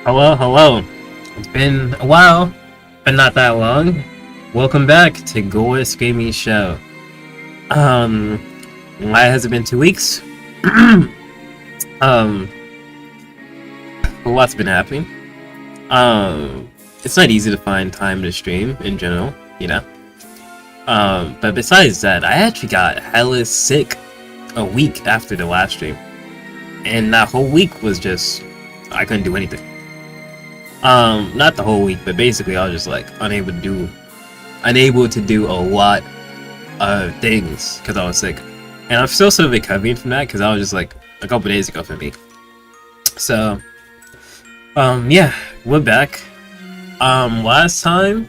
Hello, hello. It's been a while, but not that long. Welcome back to Gore Screaming Show. Um, why has it been 2 weeks? um, lots been happening. It's not easy to find time to stream in general, you know. But besides that, I actually got hella sick a week after the last stream, and that whole week was just I couldn't do anything. Not the whole week, but basically I was just like unable to do a lot of things because I was sick, and I'm still sort of recovering from that because I was just like a couple days ago for me. So, yeah, we're back. Last time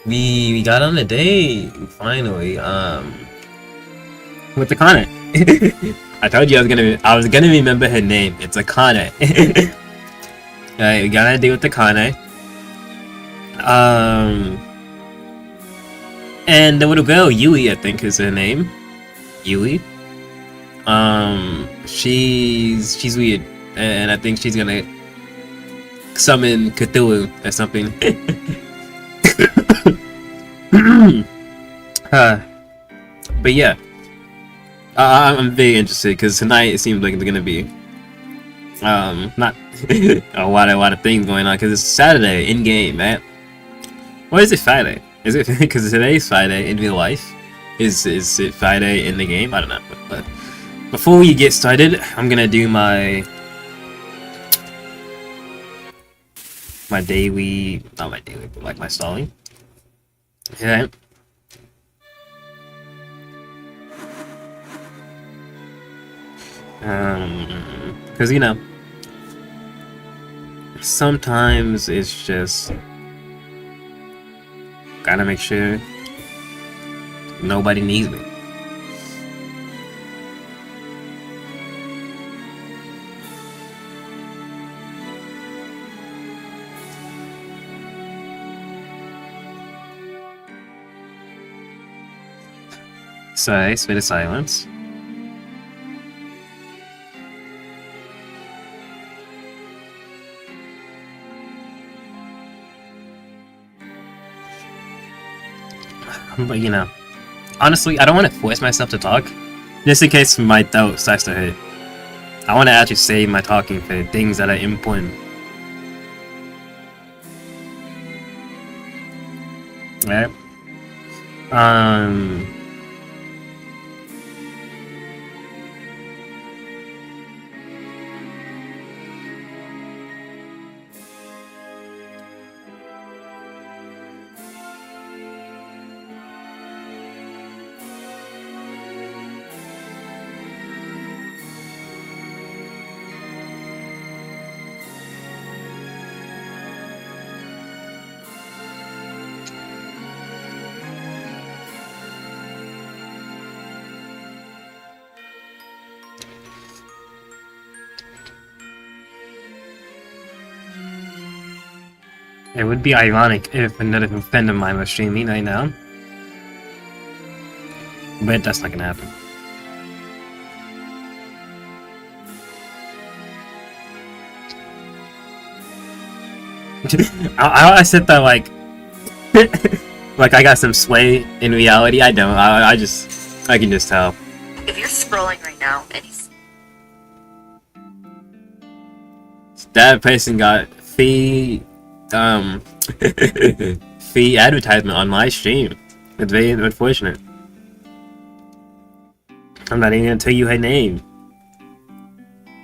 we got on a date finally. With Akane. I told you I was gonna remember her name. It's Akane. Alright, we got a date with Akane. And the little girl, Yui, I think is her name. Yui. She's weird, and I think she's gonna summon Cthulhu or something. But yeah, I'm very interested because tonight it seems like it's gonna be not a lot of things going on because it's Saturday in game, man. Or is it Friday? Is it because today's Friday in real life? Is it Friday in the game? I don't know. But before we get started, I'm gonna do my daily, not my daily, but like my stalling. Okay. Because you know, sometimes it's just gotta make sure nobody needs me. Sorry, spit of silence. But you know, honestly, I don't want to force myself to talk, just in case my throat starts to hurt. I want to actually save my talking for things that are important. Right? It would be ironic if another friend of mine was streaming right now, but that's not gonna happen. I said that like, like I got some sway in reality. I don't. I can just tell. If you're scrolling right now and he's That person got free free advertisement on my stream. It's very unfortunate. I'm not even gonna tell you her name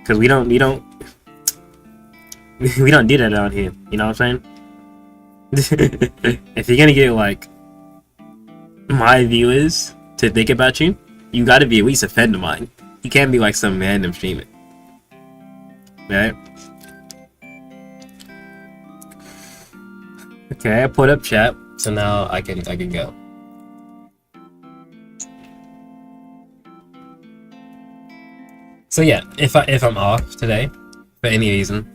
because we don't we don't do that out here. You know what I'm saying? If you're gonna get like my viewers to think about you, you gotta be at least a friend of mine. You can't be like some random streamer, right? Okay, I put up chat, so now I can go. So yeah, if I'm off today for any reason,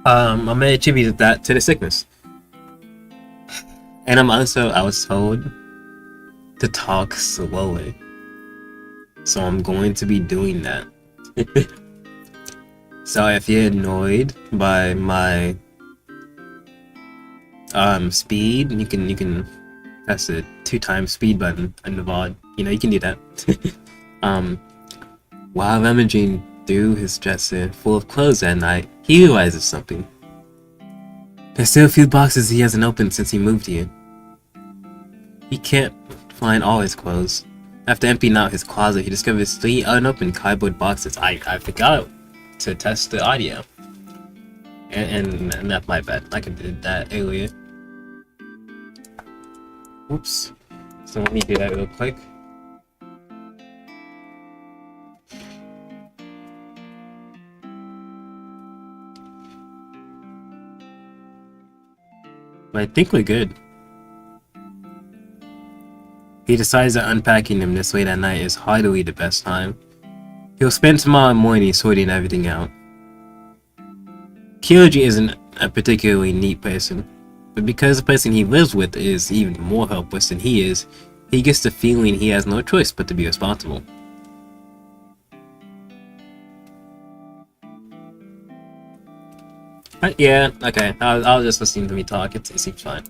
I'm gonna attribute that to the sickness. And I was told to talk slowly, so I'm going to be doing that. So if you're annoyed by my speed, you can press the 2 times speed button in the VOD. You know, you can do that. um While rummaging through his dresser full of clothes that night, he realizes something. There's still a few boxes he hasn't opened since he moved here. He can't find all his clothes. After emptying out his closet, he discovers 3 unopened cardboard boxes. I forgot to test the audio. And that's my bad. I could do that earlier. Oops. So let me do that real quick. But I think we're good. He decides that unpacking them this late at night is hardly the best time. He'll spend tomorrow morning sorting everything out. Kyoji isn't a particularly neat person, but because the person he lives with is even more helpless than he is, he gets the feeling he has no choice but to be responsible. Yeah, okay, I'll just listen to me talk, it seems fine.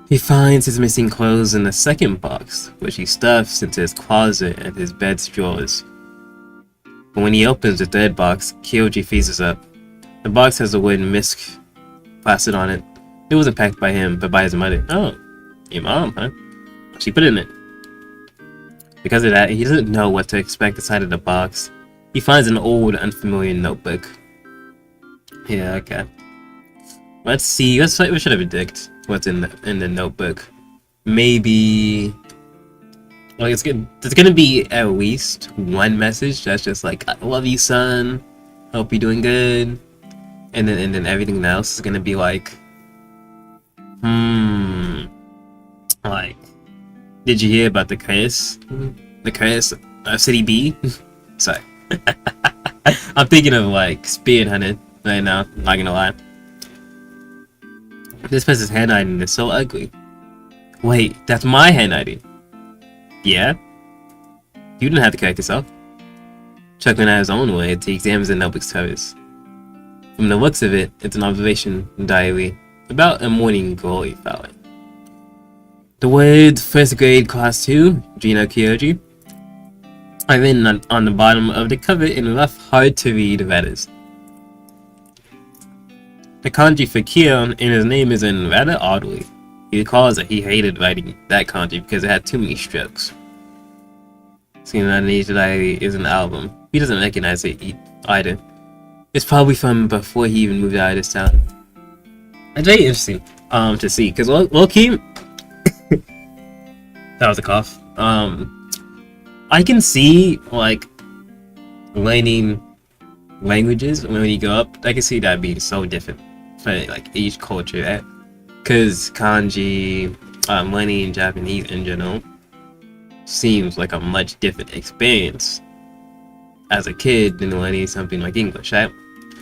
He finds his missing clothes in the second box, which he stuffs into his closet and his bed's drawers. But when he opens the third box, Kyoji freezes up. The box has a wooden misc plastered on it. It wasn't packed by him, but by his mother. Oh, your mom, huh? She put it in it. Because of that, he doesn't know what to expect inside of the box. He finds an old, unfamiliar notebook. Yeah, okay. Let's see. We should have predict what's in the notebook. Maybe like there's gonna be at least one message that's just like, "I love you, son. Hope you're doing good," and then everything else is gonna be like, like, did you hear about the curse? The curse of City B? Sorry, I'm thinking of like Spearheaded right now. Not gonna lie. This person's handwriting is so ugly. Wait, that's my handwriting. Yeah? You didn't have to correct yourself. Chuckling at his own way, he examines the notebook's covers. From the looks of it, it's an observation diary about a morning goal he followed. The words first grade class 2, Gino Kyoji, are written on the bottom of the cover in rough, hard to read letters. The kanji for Kyo in his name is in rather oddly. He recalls that he hated writing that kanji because it had too many strokes. Seeing that Age Diary is an album, he doesn't recognize it either. It's probably from before he even moved out of this town. It's very interesting to see, because low-key, that was a cough. I can see, like, learning languages when you go up. I can see that being so different for like each culture, right? Because kanji, learning Japanese in general, seems like a much different experience as a kid than learning something like English, right?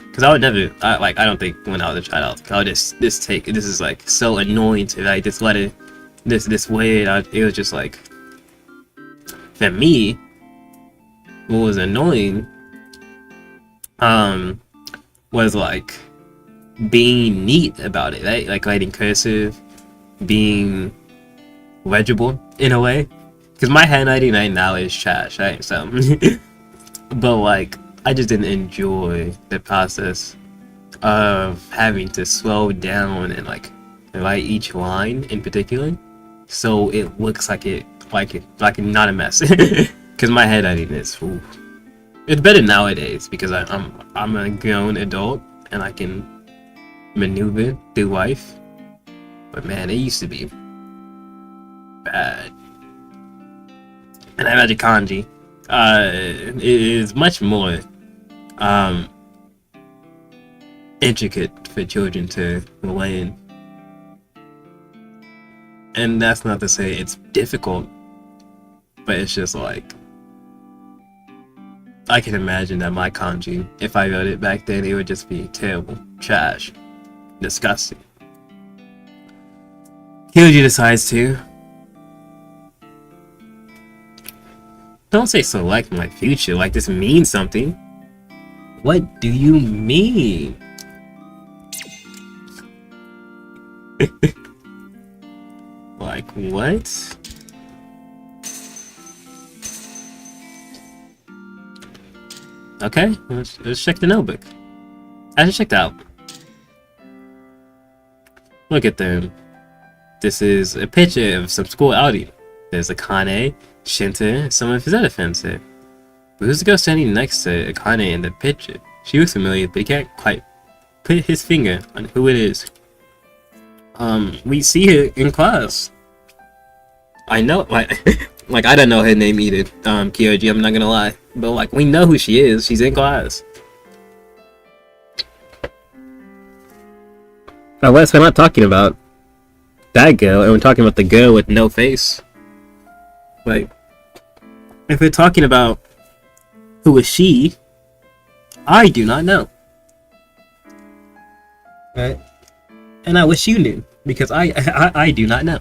Because I would never, I don't think when I was a child, I would this is like so annoying to write this letter, this word. It was just like, for me, what was annoying was like being neat about it, right? Like writing cursive, being legible in a way. Because my handwriting right now is trash, right? So, but like, I just didn't enjoy the process of having to slow down and like write each line in particular, so it looks like not a mess. Because my handwriting is, ooh. It's better nowadays because I'm a grown adult and I can maneuver through life. But man, it used to be bad. And I imagine kanji is much more intricate for children to learn. And that's not to say it's difficult, but it's just like, I can imagine that my kanji, if I wrote it back then, it would just be terrible, trash, disgusting. Kyoji decides to. Don't say select my future like this means something. What do you mean? Like what? Okay, let's check the notebook. I just checked out. Look at them. This is a picture of some school outing. There's Akane, Shinta, and some of his other friends here. But who's the girl standing next to Akane in the picture? She looks familiar, but he can't quite put his finger on who it is. We see her in class. I know, like I don't know her name either, Kyoji, I'm not gonna lie. But like, we know who she is, she's in class. Unless we're not talking about that girl, and we're talking about the girl with no face. Like, if we're talking about who is she, I do not know. Right? And I wish you knew, because I do not know.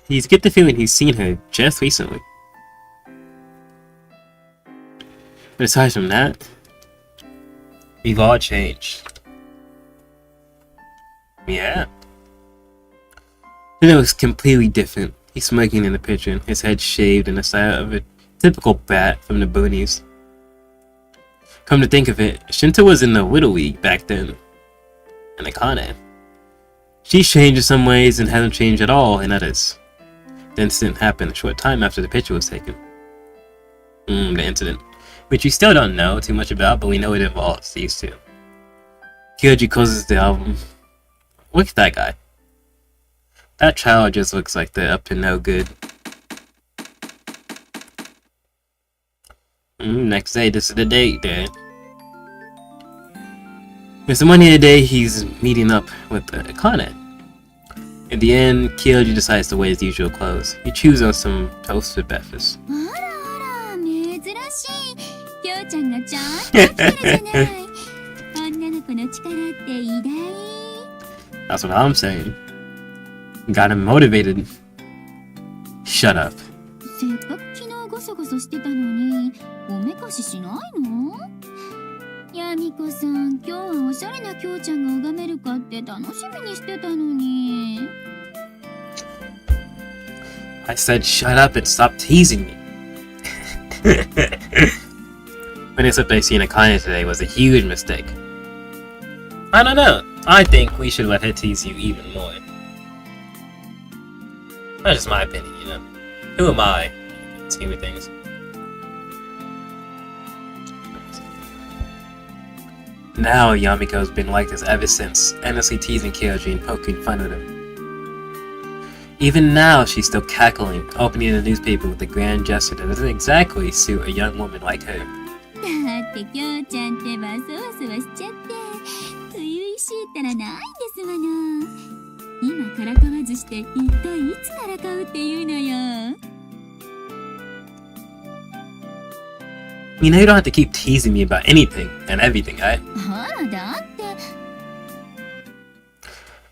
He's get the feeling he's seen her just recently. But aside from that, we've all changed. Yeah. It looks completely different. He's smoking in the picture, his head shaved in the style of a typical bat from the boonies. Come to think of it, Shinta was in the Little League back then. And Akane. She's changed in some ways and hasn't changed at all in others. The incident happened a short time after the picture was taken. The incident. Which we still don't know too much about, but we know it involves these two. Kyoji closes the album. Look at that guy. That child just looks like they're up to no good. Next day, this is the date day. It's the Monday of the day he's meeting up with Akane. In the end, Kyoji decides to wear his usual clothes. He chews on some toast for breakfast. That's what I'm saying. Got him motivated. Shut up. I said shut up and stop teasing me. When it's up there seeing Akane today was a huge mistake. I don't know. I think we should let her tease you even more. That's just my opinion, you know. Who am I to see with things? Now Yamiko's been like this ever since, endlessly teasing Kyoji and poking fun at him. Even now, she's still cackling, opening the newspaper with a grand gesture that doesn't exactly suit a young woman like her. You know you don't have to keep teasing me about anything and everything, right?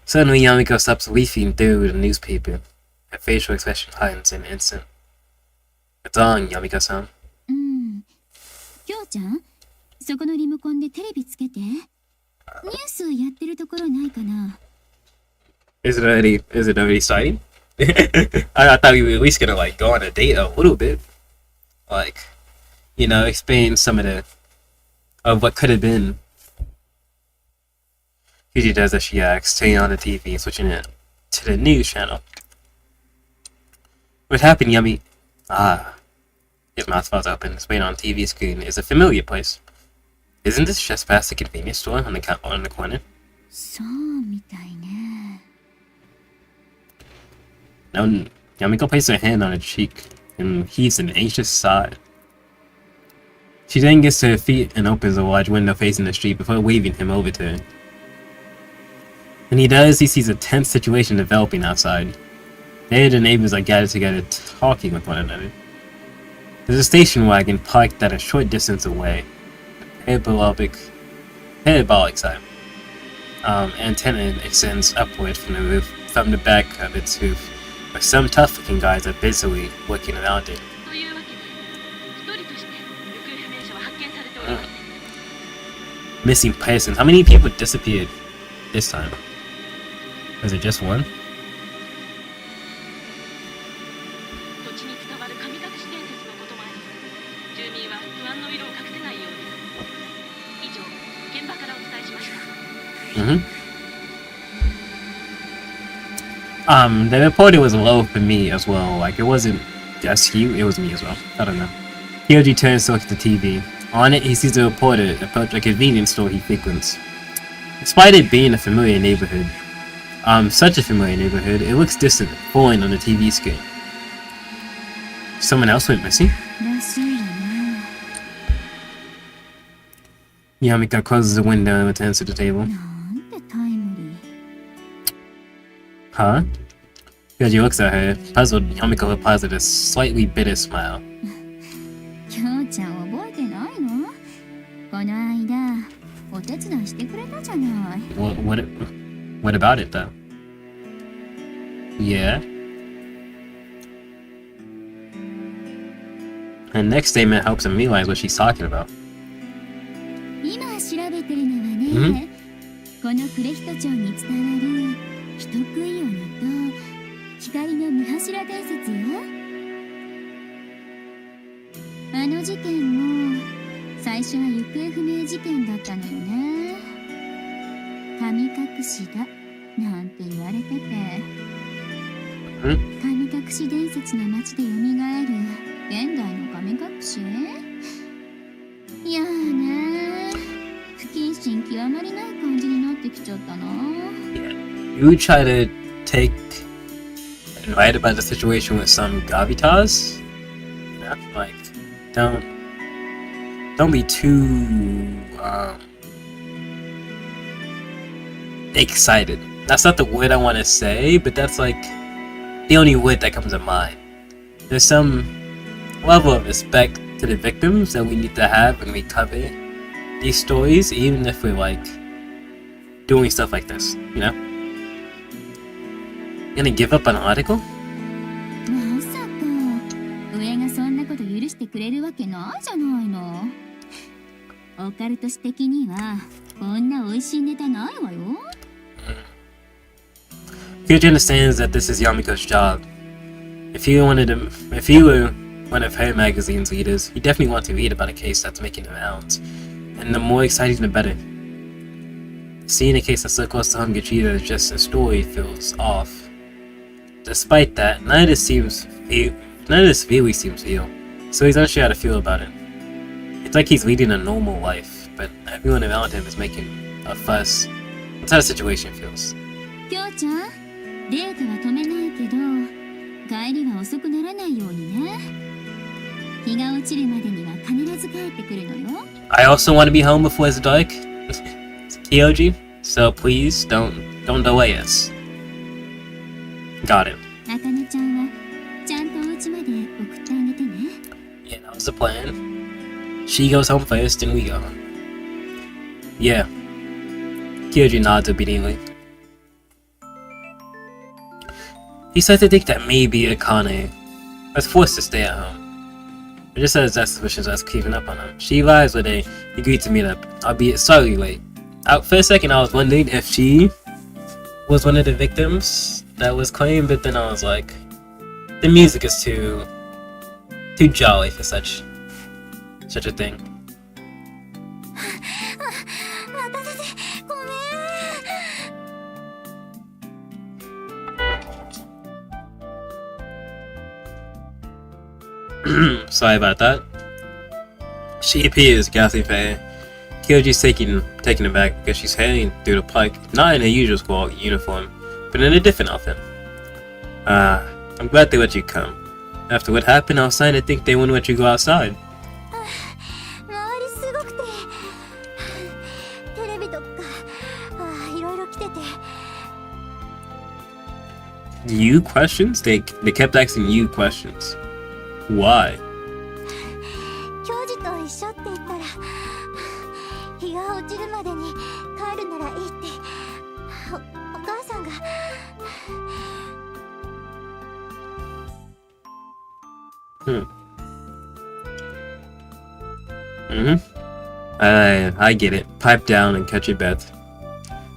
Suddenly Yamiko stops leafing through the newspaper. Her facial expression heightens in an instant. What's on, Yamiko-san? Is it already starting? I thought we were at least gonna like go on a date a little bit. Like, you know, explain some of what could have been. Kyoji does as she asks, turning on the TV and switching it to the news channel. What happened, Yummy? His mouth falls open. His waiting on the TV screen is a familiar place. Isn't this just past the convenience store on the corner? No, Yamiko places her hand on her cheek and heaves an anxious sigh. She then gets to her feet and opens a large window facing the street before waving him over to her. When he does, he sees a tense situation developing outside. They and the neighbors are gathered together talking with one another. There's a station wagon parked at a short distance away. Parabolic sign. antenna extends upward from the roof, from the back of its hoof, where some tough-looking guys are busily working around it. Missing persons. How many people disappeared this time? Was it just one? The reporter was low for me as well. Like, it wasn't just you, it was me as well. I don't know. Kyoji turns to look at the TV. On it, he sees the reporter approach a convenience store he frequents. Despite it being a familiar neighborhood, such a familiar neighborhood, it looks distant, foreign on the TV screen. Someone else went missing? Yamika closes the window and returns to the table. Huh? Kyoji looks at her. Puzzled, Yamika replies with a slightly bitter smile. What about it though? Yeah? Her next statement helps him realize what she's talking about. You try to take and write about the situation with some gravitas? Yeah, like, don't be too excited. That's not the word I want to say, but that's like the only word that comes to mind. There's some level of respect to the victims that we need to have when we cover these stories, even if we're like doing stuff like this, you know? You gonna give up on an article? Kyoji understands that this is Yamiko's job. If he were one of her magazine's leaders, he definitely wants to read about a case that's making the rounds. And the more exciting the better. Seeing a case that's so close to home get treated as just a story feels off. Despite that, none of this really seems real, so he's unsure how to feel about it. It's like he's leading a normal life, but everyone around him is making a fuss. That's how the situation feels. I also want to be home before it's dark, Kyoji, so please don't delay us. Got it. Yeah, that was the plan. She goes home first, and we go home. Yeah. Kyoji nods obediently. He starts to think that maybe Akane was forced to stay at home. But just as that suspicions was creeping up on him, she arrives when they agreed to meet up, albeit slightly late. For a second, I was wondering if she was one of the victims that was claimed, but then I was like, the music is too jolly for such a thing. Sorry about that. She appears, ghastly fair. Kyoji's taken aback because she's heading through the park, not in her usual school uniform, but in a different outfit. I'm glad they let you come. After what happened, I was starting to think they wouldn't let you go outside. You questions? They kept asking you questions. Why? Hmm. I get it. Pipe down and catch your breath.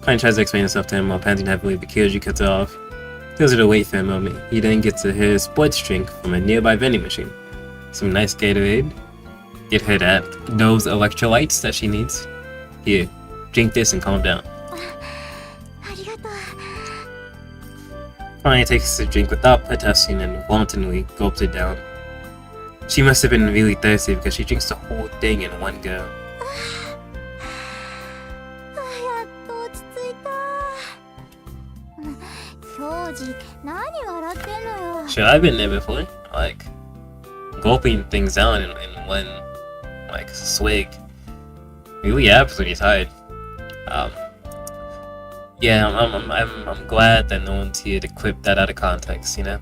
Klein tries to explain himself to him while panting heavily, but Kyoji cuts it off. Tells her to wait for a moment. He then gets her his sports drink from a nearby vending machine. Some nice Gatorade. Get her those electrolytes that she needs. Here, drink this and calm down. Klein takes the drink without protesting and wantonly gulps it down. She must have been really thirsty because she drinks the whole thing in one go. Should I have been there before? Like, gulping things down in one, like, swig. Really happens when you're tired. Yeah, I'm glad that no one's here to clip that out of context, you know?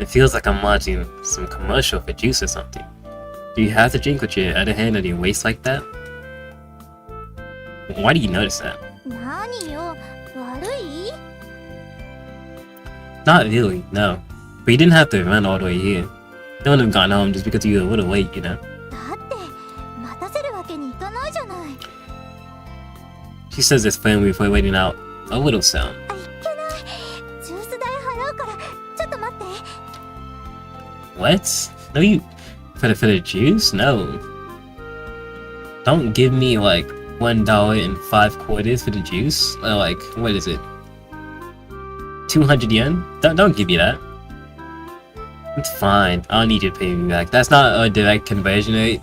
It feels like I'm watching some commercial for juice or something. Do you have to drink with your other hand at your waist like that? Why do you notice that? Not really, no. But you didn't have to run all the way here. You wouldn't have gotten home just because you were a little late, you know? She says this plainly before waiting out a little sound. What? No, you... For the juice? No. Don't give me, like, $1.05 for the juice. Or, like, what is it? 200 yen? Don't give me that. It's fine. I don't need you to pay me back. That's not a direct conversion rate.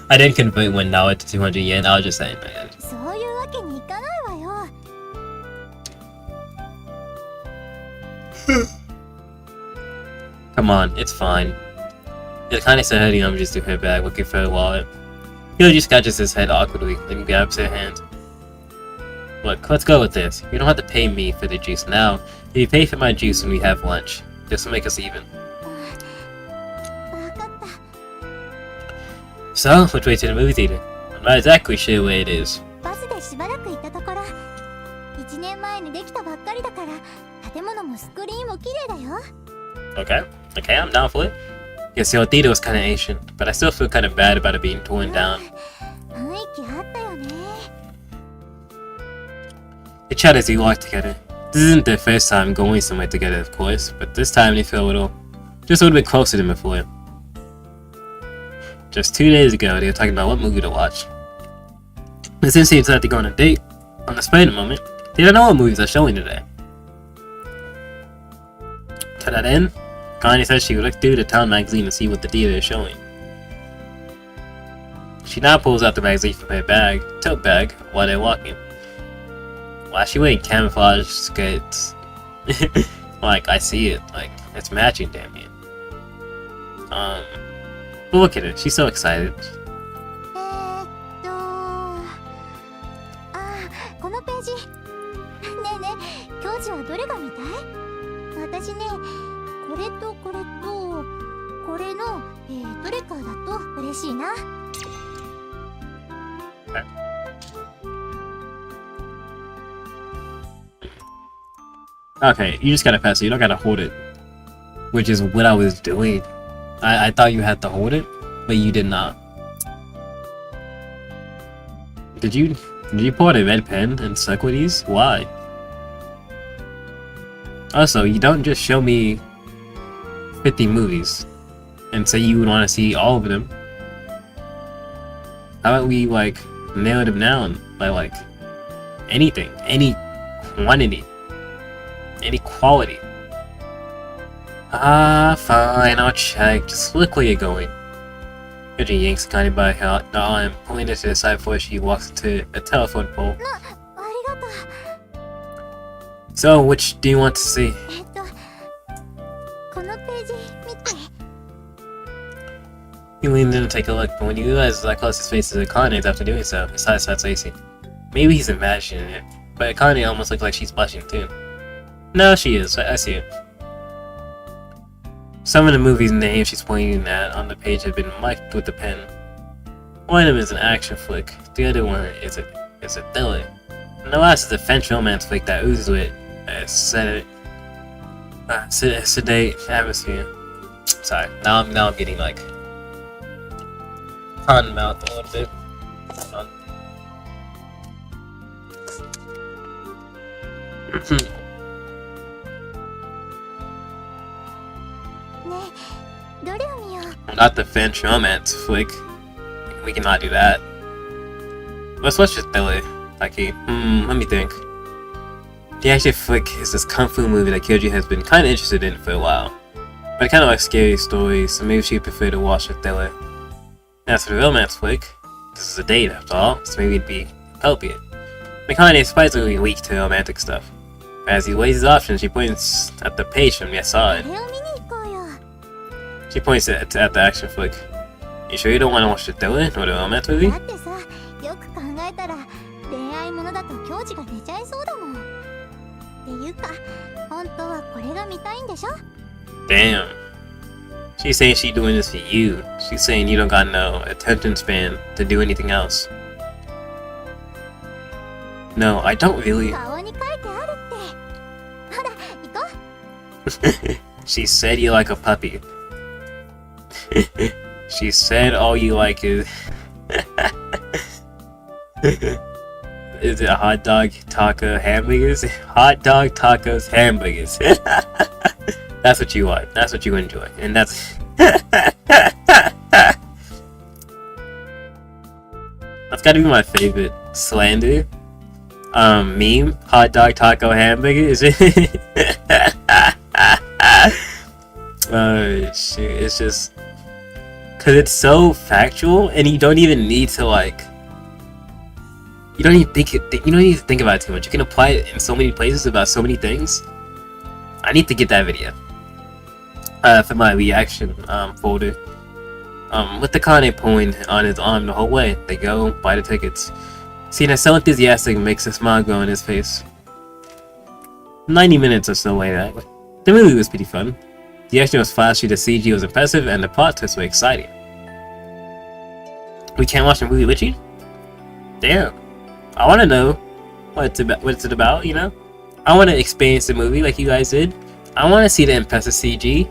I didn't convert $1 to 200 yen. I was just saying. Come on, it's fine. It kinda said her just to her bag looking for her wallet. He just scratches his head awkwardly, then grabs her hand. Look, let's go with this. You don't have to pay me for the juice now. You pay for my juice when we have lunch. Just to make us even. So, which way to the movie theater? I'm not exactly sure where it is. Okay, I'm down for it. Yes, your theater was kinda ancient, but I still feel kinda bad about it being torn down. They chat as we walk together. This isn't their first time going somewhere together, of course, but this time they feel just a little bit closer than before. Just 2 days ago, they were talking about what movie to watch. But since they decided to go on a date, on the spur of the moment, they don't know what movies are showing today. To that end, Connie says she would look through the town magazine to see what the theater is showing. She now pulls out the magazine from her tote bag, while they're walking. Why is she wearing camouflage skirts? Like, I see it. Like, it's matching, damn it. But look at her. She's so excited. Okay, you just gotta pass it. You don't gotta hold it. Which is what I was doing. I thought you had to hold it, but you did not. Did you pull out a red pen and circle these? Why? Also, you don't just show me 50 movies and say you would want to see all of them. How about we, like, narrow them down by, like, anything, any quantity, any quality. Fine, I'll check. Just look where you're going. Yoji yanks Connie by her arm, pulling her to the side before she walks into a telephone pole. So, which do you want to see? He leaned in to take a look, but when he realizes Connie's face is Connie's after doing so, his eyes starts racing. Maybe he's imagining it, but Connie almost looks like she's blushing too. No, she is. I see it. Some of the movies' names she's pointing at on the page have been marked with a pen. One of them is an action flick. The other one is a thriller. No, that's the French romance flick that oozes with sedate atmosphere. Sorry, now I'm getting like cotton mouth a little bit. Hold on. ねえ、どれを見よう。 Not the French romance flick. We cannot do that. Let's watch just Billy. Like, let me think. The action flick is this kung fu movie that Kyoji has been kind of interested in for a while. But I kind of like scary stories, so maybe she'd prefer to watch with Billy. As for the romance flick, this is a date after all, so maybe it'd be appropriate. Mikane is surprisingly weak to romantic stuff. As he weighs his options, she points at the page from the side. これを見に行こうよ。 She points at the action flick. You sure you don't want to watch the Dylan or the romance movie? だってさ、よく考えたら恋愛ものだと矜持が出ちゃいそうだもん。っていうか、本当はこれが見たいんでしょ？ Damn. She's saying she doing this for you. She's saying you don't got no attention span to do anything else. No, I don't really. 顔に書いてあるって。ほら、行こう。 She said you like a puppy. She said all you like is is it hot dog, taco, hamburgers? Hot dog, tacos, hamburgers. That's what you like. That's what you enjoy. And that's that's gotta be my favorite slander. Meme, hot dog, taco, hamburger, is it? Oh shit, it's just cause it's so factual and you don't even need to like you don't even you don't need to think about it too much. You can apply it in so many places about so many things. I need to get that video for my reaction folder. With the Kane pulling on his arm the whole way. They go buy the tickets. Seeing it so enthusiastic makes a smile grow on his face. 90 minutes or so later, the movie was pretty fun. The action was flashy, the CG was impressive, and the plot twists were exciting. We can't watch the movie with you? Damn. I want to know what it's about, you know? I want to experience the movie like you guys did. I want to see the impressive CG.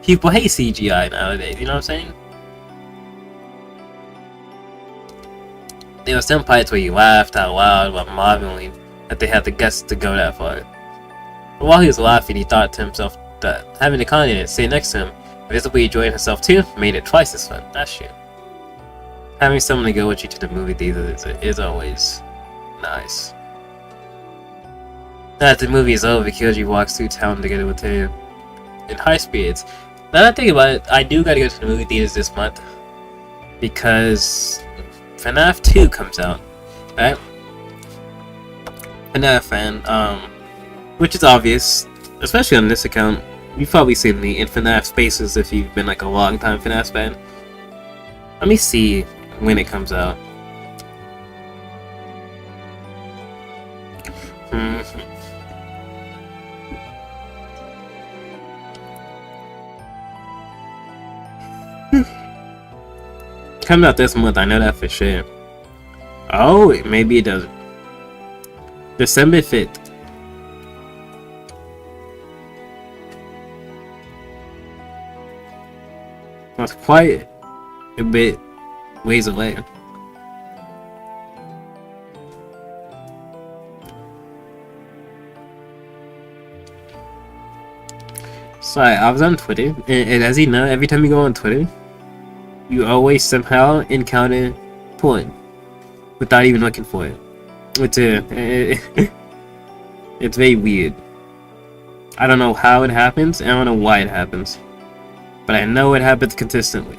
People hate CGI nowadays, you know what I'm saying? There were some parts where you laughed out loud while marveling that they had the guts to go that far. But while he was laughing, he thought to himself that having the Kanye sit next to him, visibly enjoying himself too, made it twice as fun. That's true. Having someone to go with you to the movie theater is always nice. After the movie is over, Kyoji walks through town together with him in high spirits. Now that I think about it, I do gotta go to the movie theaters this month because FNAF 2 comes out, right? FNAF fan, which is obvious, especially on this account. You've probably seen me in FNAF spaces if you've been like a long time FNAF fan. Let me see when it comes out. Coming out this month, I know that for sure. Oh, maybe it doesn't. December 5th. That's quite a bit ways away. So I was on Twitter, and as you know, every time you go on Twitter, you always somehow encounter porn without even looking for it. It's very weird. I don't know how it happens, and I don't know why it happens, but I know it happens consistently.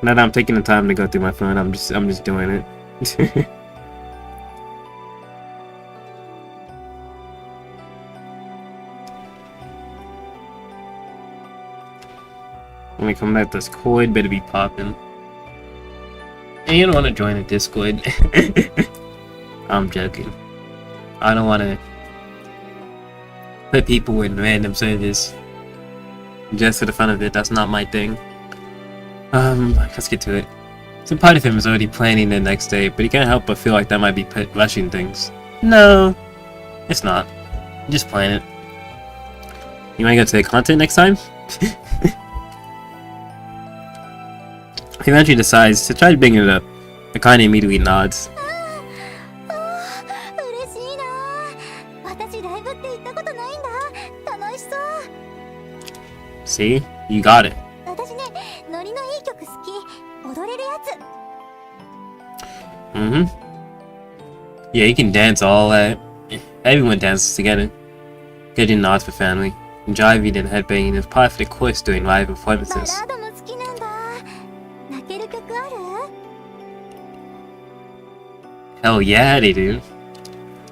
Now that I'm taking the time to go through my phone, I'm just doing it. When we come back, this Discord better be popping. And you don't want to join a Discord. I'm joking. I don't want to. put people in random servers just for the fun of it. That's not my thing. Let's get to it. So part of him is already planning the next day, but he can't help but feel like that might be rushing things. No, it's not. Just plan it. You might go to the content next time? He eventually decides to try to bring it up. The kind immediately nods. 嬉しいな。私ライブって行ったことないんだ。楽しそう。 See? You got it. 私ね、ノリのいい曲好き。踊れるやつ。Mm-hmm. Yeah, you can dance all that. Everyone dances together. Getting nods for family. And jiving and headbanging is part of the course during live バ performances. ラードも好きなんだ。泣ける曲ある？ Hell yeah, they do.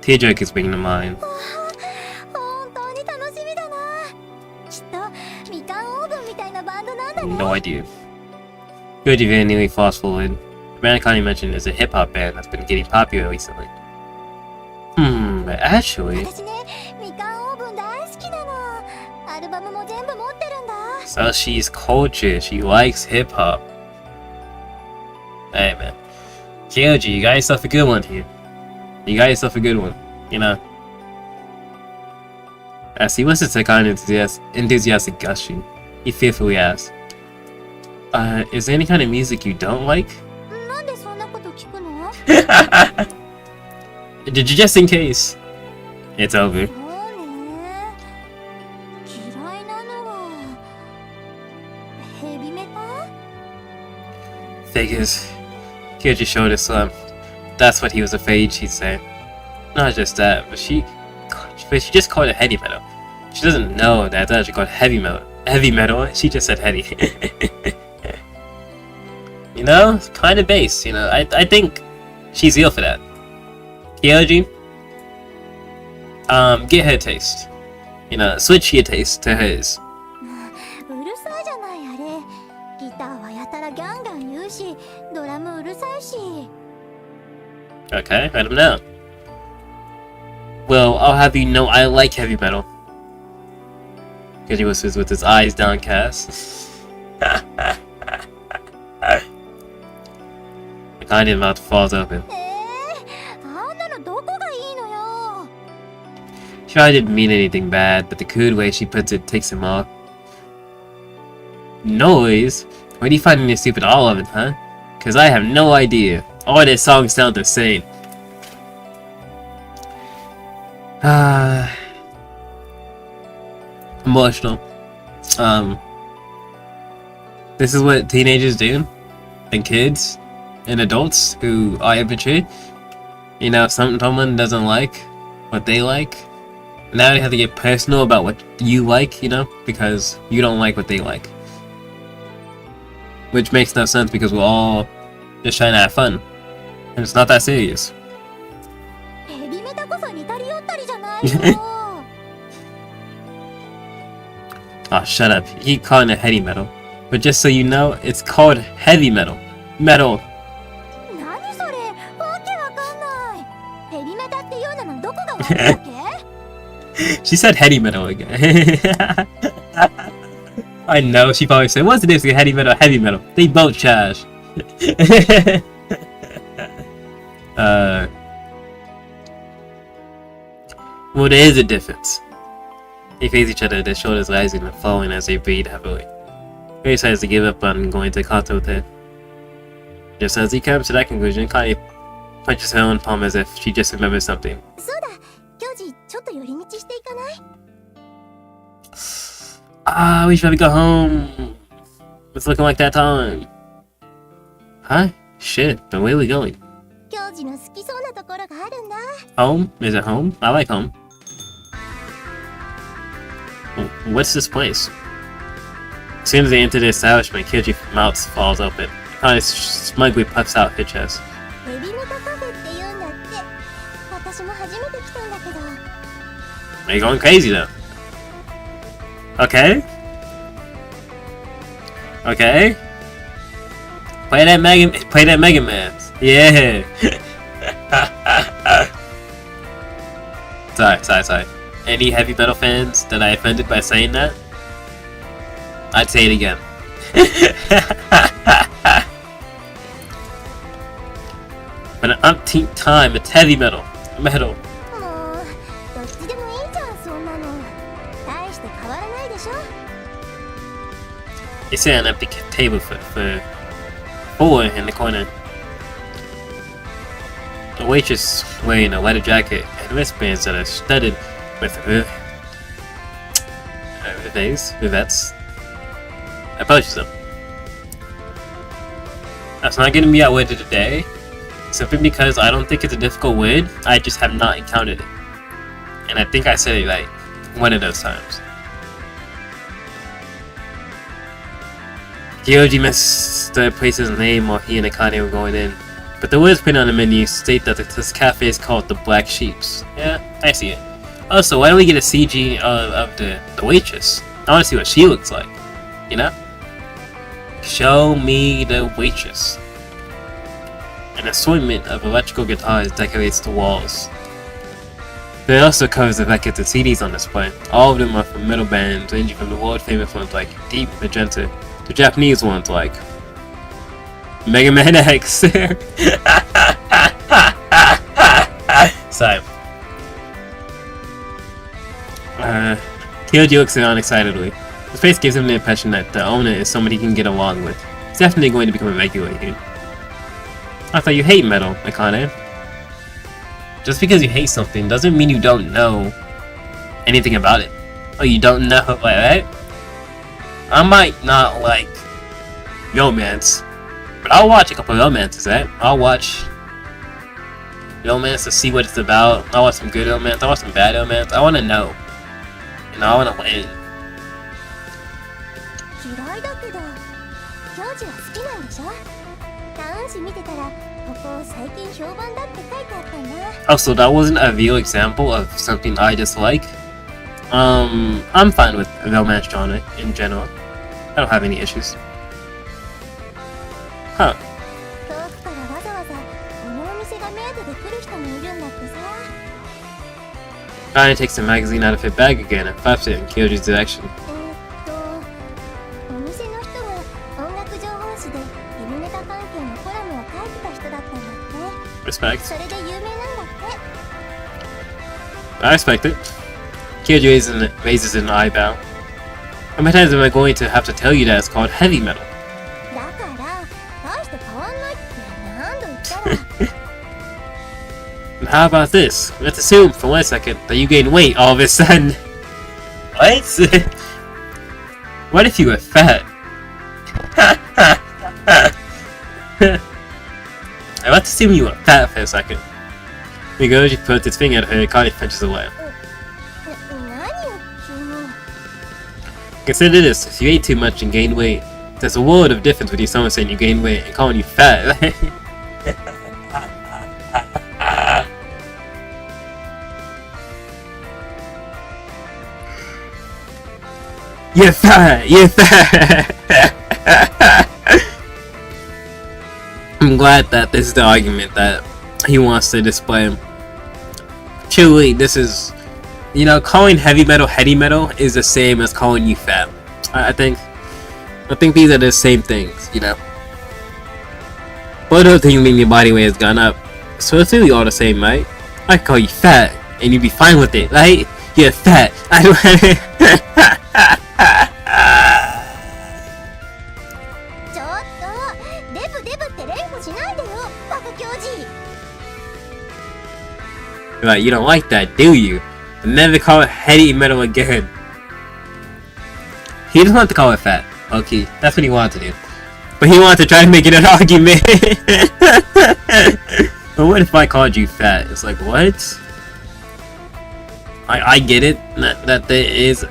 Tearjerk is bringing to mind. 本当に楽しみだな。きっとみかんオーブンみたいなバンドなんだね。 No idea. Georgie very nearly fast forward. The band Connie mentioned is a hip-hop band that's been getting popular recently. Actually... 私ね、みかんオーブン大好きなの。アルバムも全部持ってるんだ。 So she's cultured, she likes hip-hop. Hey man. Georgie, you got yourself a good one here. You got yourself a good one, you know. As he was to take on enthusiastic gushing, he fearfully asked, is there any kind of music you don't like? なんでそんなこと聞くの？ Just in case. It's over. そうね。嫌いなのはヘビメタ？ Figures. Georgie showed a slump. That's what he was afraid she'd say. Not just that, but she just called it heavy metal. She doesn't know that it's actually called heavy metal. Heavy metal? She just said heavy. You know? It's kind of base, you know? I think she's ill for that. Georgie? Get her taste. You know, switch your taste to hers. うるさいじゃないあれ。ギターはやたらギャンギャン言うし、ドラムうるさいし。 Okay, let him know. Well, I'll have you know I like heavy metal. Georgie whispers with his eyes downcast. The kind of mouth falls open. あんなのどこがいいのよ。 Sure, I didn't mean anything bad, but the crude way she puts it takes him off. Noise? Where do you find any stupid all of it, huh? Cause I have no idea. All their songs sound the same. Emotional. This is what teenagers do, and kids, and adults who are immature. You know, if someone doesn't like what they like, now you have to get personal about what you like, you know, because you don't like what they like. Which makes no sense because we're all just trying to have fun. And it's not that serious. ヘビメタこそ似たり寄ったりじゃないの。 Oh, shut up. You keep calling it heavy metal. But just so you know, it's called heavy metal. Metal. 何それ？わけわかんない。ヘビメタっていうののどこが悪いわけ？ She said heavy metal again. I know, she probably said, what's the difference between heavy metal and heavy metal? They both trash. Well, there is a difference. They face each other, their shoulders rising and falling as they breathe heavily. He decides to give up on going to concert with her. Just as he comes to that conclusion, Connie punches her own palm as if she just remembered something. そうだ。今日ちょっと寄り道していかない？ Ah, we should probably go home. It's looking like that time. Huh? Shit, but where are we going? 今日の好きそうなところがあるんだ。 Home? Is it home? I like home. What's this place? As soon as they enter the establishment, Kirji's mouth falls open. Connie smugly puffs out her chest. ヘビメタカフェって言うんだって。私も初めて来たんだけど。 You're going crazy though. Okay. Okay. Play that Mega Man. Yeah. Sorry. any heavy metal fans that I offended by saying that, I'd say it again. But an umpteenth time, it's heavy metal. Metal. もうどっちでもいいじゃんそんなの大して変わらないでしょ You see an empty table for four in the corner. The waitress wearing a leather jacket and wristbands that are studded with rivets. I purchased them. That's not getting me out with it today, simply because I don't think it's a difficult word, I just have not encountered it. And I think I said it right one of those times. Kyoji missed the place's name while he and Akane were going in, but the words printed on the menu state that this cafe is called the Black Sheeps. Yeah, I see it. Also, why don't we get a CG of the waitress? I want to see what she looks like, you know? Show me the waitress. An assortment of electrical guitars decorates the walls. There also covers the records and CDs on display. All of them are from metal bands ranging from the world famous ones like Deep Magenta to Japanese ones like Mega Man X. Sorry. Kyoji looks around excitedly. His face gives him the impression that the owner is somebody he can get along with. He's definitely going to become a regular here. I thought you hate metal, Akane. Just because you hate something doesn't mean you don't know anything about it. Oh, you don't know, right? I might not like romance, but I'll watch a couple of romances, right? I'll watch romance to see what it's about. I'll watch some good romance, I'll watch some bad romance. I want to know. And I want to win. 嫌いだけど教授は好きなんでしょタウン誌見てたらここ最近評判だって書いてあったんだ Also, that wasn't a real example of something I dislike. I'm fine with romance genre in general. I don't have any issues. Huh. 遠くからわざわざこのお店が目当てで来る人もいるんだってさ Akane takes the magazine out of her bag again and flaps it in Kyoji's direction. お店の人が音楽情報誌でヘビメタ関係のコラムを書いてた人だったんだって Respect. それで有名なんだって I respect it. Kyoji raises an eyebrow. How many times am I going to have to tell you that it's called heavy metal? だから大して変わんないって何度言ったら And how about this? Let's assume for 1 second that you gain weight all of a sudden. What? What if you were fat? Let's assume you were fat for a second. Migoji puts his finger at her and Akane punches away. 何よ急に Consider this, if you ate too much and gained weight, there's a world of difference between someone saying you gained weight and calling you fat. You're fat! You're fat! I'm glad that this is the argument that he wants to display. Truly, this is... You know, calling heavy metal is the same as calling you fat. I think these are the same things, you know. Both of those things mean your body weight has gone up. So it's really all the same, right? I call you fat, and you'd be fine with it, right? You're fat. I don't ちょっとデブデブって連呼しないでよバカ教授 Right, you don't like that, do you? Never call it heavy metal again. He just wanted to call it fat. Okay, that's what he wanted to do. But he wanted to try to make it an argument. But what if I called you fat? It's like, what? I get it, that there is,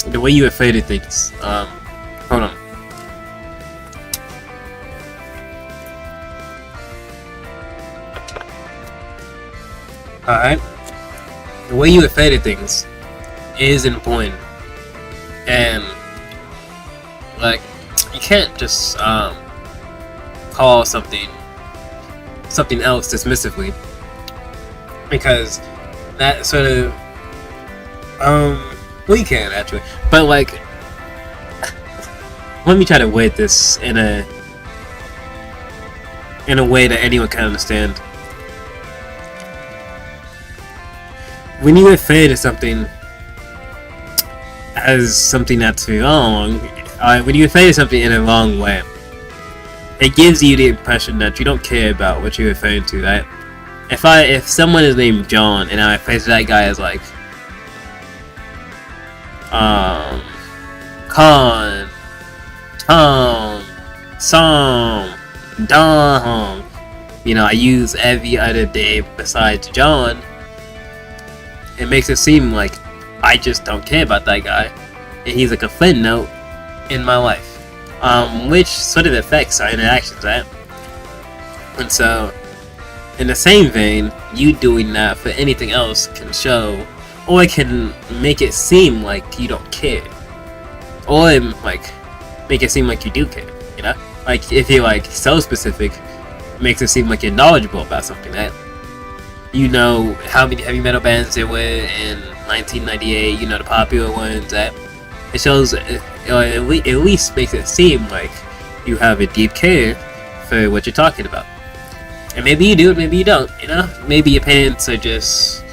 the way you refer to things. Hold on. Alright. The way you refer to things is important. And, like, you can't just, call something else dismissively. Because that sort of Well, you can actually, but like, let me try to word this in a way that anyone can understand. When you refer to something as something that's wrong, when you refer to something in a wrong way, it gives you the impression that you don't care about what you're referring to, right? If someone is named John and I refer to that guy as like Con, Tom, Som, Dom, you know, I use every other day besides John, it makes it seem like I just don't care about that guy, and he's like a footnote in my life, which sort of affects our interactions, right? And so, in the same vein, you doing that for anything else can show, or it can make it seem like you don't care, or like make it seem like you do care, you know? Like if you're like so specific, it makes it seem like you're knowledgeable about something, that you know how many heavy metal bands there were in 1998, you know, the popular ones, that it shows, or at least makes it seem like you have a deep care for what you're talking about. And maybe you do, maybe you don't, you know? Maybe your parents are just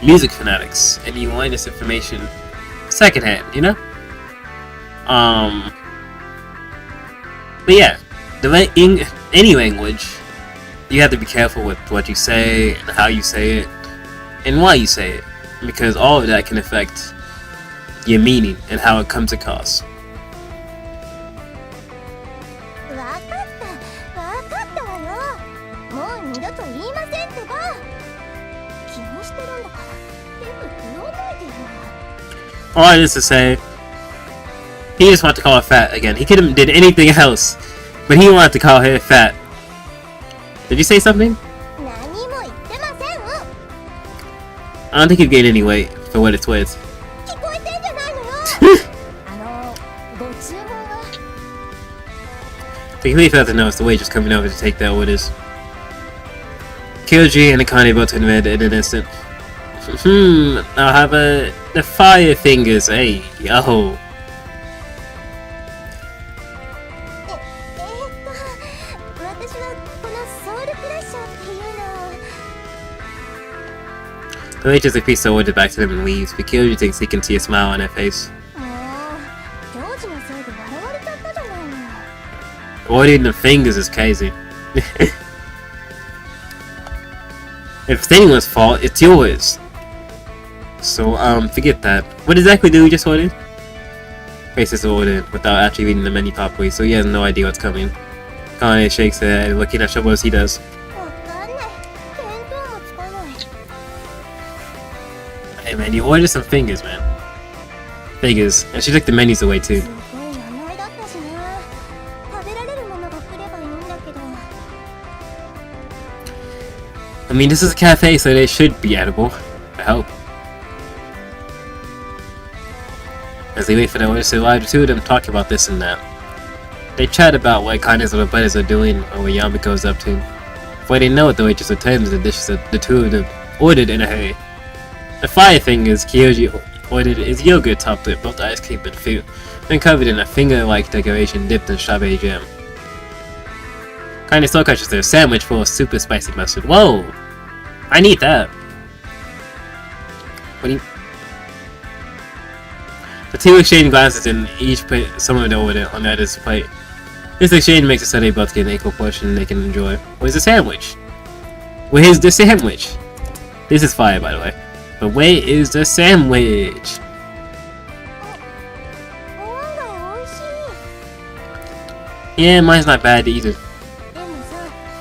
music fanatics and you want this information secondhand, you know? But yeah, in any language, you have to be careful with what you say and how you say it and why you say it, because all of that can affect your meaning and how it comes across. わかったわよ。もう二度と言いませんってば。気にしてるんだから全部言わないでよ。 All I just to say, he just wanted to call her fat again. He could have did anything else, but he wanted to call her fat. Did you say something? 何も言ってません。 I don't think you gained any weight, for what it's worth. 聞こえてんじゃないのよ。ご注文は To completely fail to notice the waitress coming over to take their orders. Kyoji and Akane both turned red in an instant. I'll have the fire fingers, hey, yo. 私はこのソウルクラッシャーっていうのを The waitress repeats the order back to them and leaves, but Kyoji thinks he can see a smile on her face. もう教授のせいで笑われちゃったじゃないの。 Ordering the fingers is crazy. If it's anyone's fault, it's yours. So, forget that. What exactly did we just order? Faces the order without actually reading the menu properly, so he has no idea what's coming. Kane shakes her head, looking at Shobo as he does. わかんない。見当もつかない。 Hey man, you ordered some fingers, man. Fingers. And she took the menus away too. すごい名前だったしな。食べられるものが来ればいいんだけど。 I mean, this is a cafe, so they should be edible. I hope. As they wait for the orders to arrive, the two of them talk about this and that. They chat about what Kane's little brothers are doing or what Yamiko's up to. Before they know it, the waitress returns the dishes that the two of them ordered in a hurry. The fire fingers Kyoji ordered is yogurt topped with both ice cream and fruit, then covered in a finger-like decoration dipped in strawberry jam. Kane still catches their sandwich full of super spicy mustard. Whoa! I need that! What do you... The two exchange glances and each put some of their order on the other's plate. This exchange makes it so they both get an equal portion they can enjoy. Where's the sandwich? Where's the sandwich? This is fire, by the way. But where is the sandwich? お案外美味しい。 Yeah, mine's not bad either. でもさ、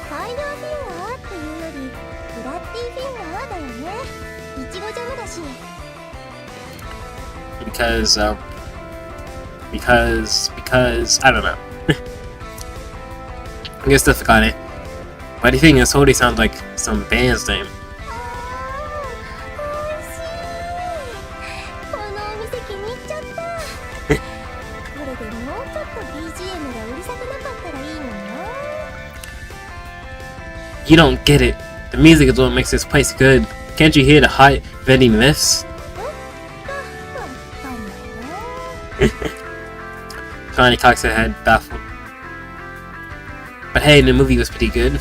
ファイヤーフィンガーっていうよりフラッティフィンガーだよね。いちごジャムだし。 Because, I don't know. I guess that's Kane. But the thing is, totally sounds like some band's name. 美味しい。このお店気に入っちゃった。これでもうちょっと BGM がうるさくなかったらいいのにな。 You don't get it. The music is what makes this place good. Can't you hear the heart vending myths? わかんないな。 Connie cocks her head, baffled. But hey, the movie was pretty good. もう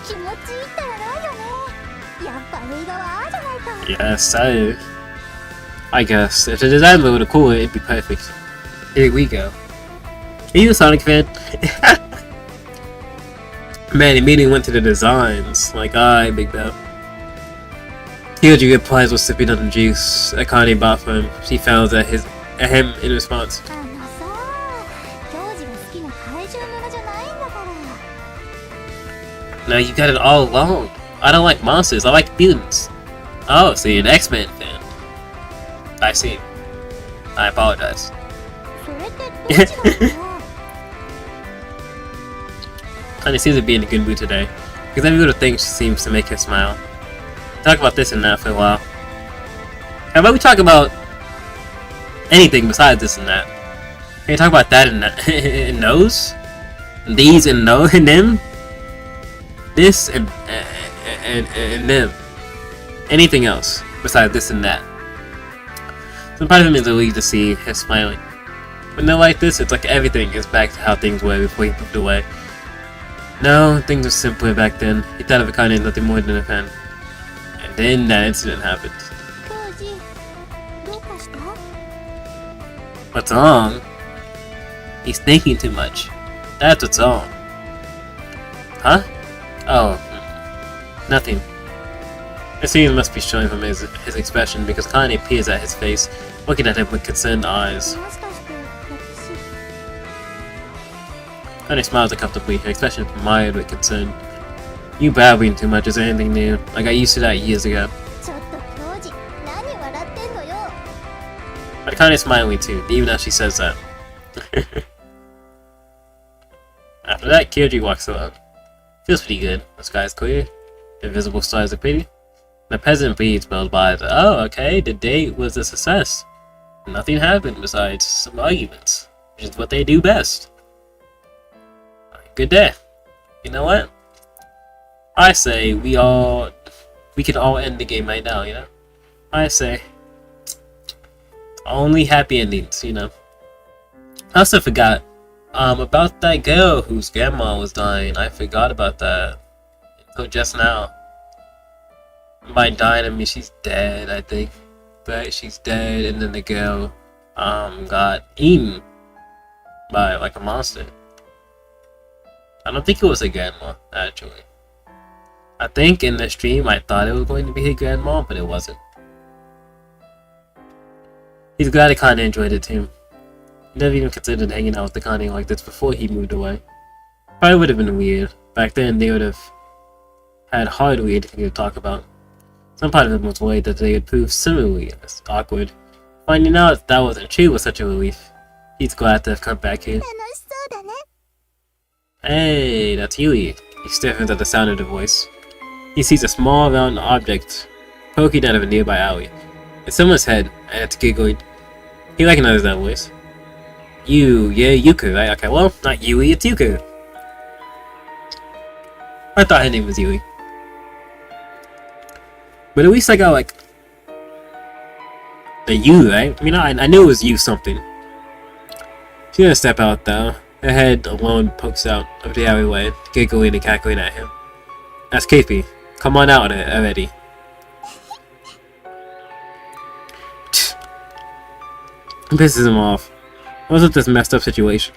気持ちいいったらないよね。やっぱ映画はああじゃないか。 Yes, so I guess if the design were cool, it'd be perfect. Here we go. Are you a Sonic fan? Man, immediately went to the designs. Like, alright, big bell. Kyoji replies while sipping on the juice Akane bought for him. She frowns at him in response. あのさ、教授が好きな怪獣ものじゃないんだから。 No, you got it all wrong. I don't like monsters, I like mutants. Oh, so you're an X-Men fan. I see. I apologize. それってどっちなの？ Connie seems to be in a good mood today, because every little thing seems to make her smile. Talk about this and that for a while. How about we talk about anything besides this and that? Can you talk about that and that? And those? And these and no and them? This and them. Anything else besides this and that? Some part of him is relieved to see her smiling. When they're like this, it's like everything is back to how things were before he moved away. No, things were simpler back then. He thought of Akane as nothing more than a fan. And then that incident happened. 教授、どうかした？ What's wrong? He's thinking too much. That's what's wrong. Huh? Oh, nothing. It seems must be showing from his expression because Kanye peers at his face, looking at him with concerned eyes. もしかして私？ Kanye smiles uncomfortably, her expression mired with concern. You babbling too much is anything new. I got used to that years ago. ちょっと教授、何笑ってんのよ。 But Kanye's smiling too, even as she says that. After that, Kyoji walks along. Feels pretty good. The sky's clear. The invisible stars are pretty. The peasant breeze spelled by the okay, the date was a success. Nothing happened besides some arguments, which is what they do best. Good day. You know what? I say we can all end the game right now, you know? I say only happy endings, you know. I also forgot about that girl whose grandma was dying. I forgot about that until just now. By dying, I mean she's dead, I think. But she's dead, and then the girl got eaten by like a monster. I don't think it was her grandma, actually. I think in the stream I thought it was going to be her grandma, but it wasn't. He's glad Akane enjoyed it too. He never even considered hanging out with Akane like this before he moved away. Probably would have been weird. Back then they would have had hardly anything to talk about. Some part of him was worried that they would prove similarly as awkward. Finding out that wasn't true was such a relief. He's glad to have come back here. 楽しそうだね。 Hey, that's Yui. He stiffens at the sound of the voice. He sees a small round object poking out of a nearby alley. It's someone's head, and it's giggling. He recognizes that voice. Yeah, Yuku, right? Okay, well, not Yui, it's Yuku. I thought her name was Yui. But at least I got, like, the U, right? I mean, I knew it was you something. She's gonna step out, though. Her head alone pokes out of the alleyway, giggling and cackling at him. That's creepy. Come on out already. It pisses him off. What's with this messed up situation?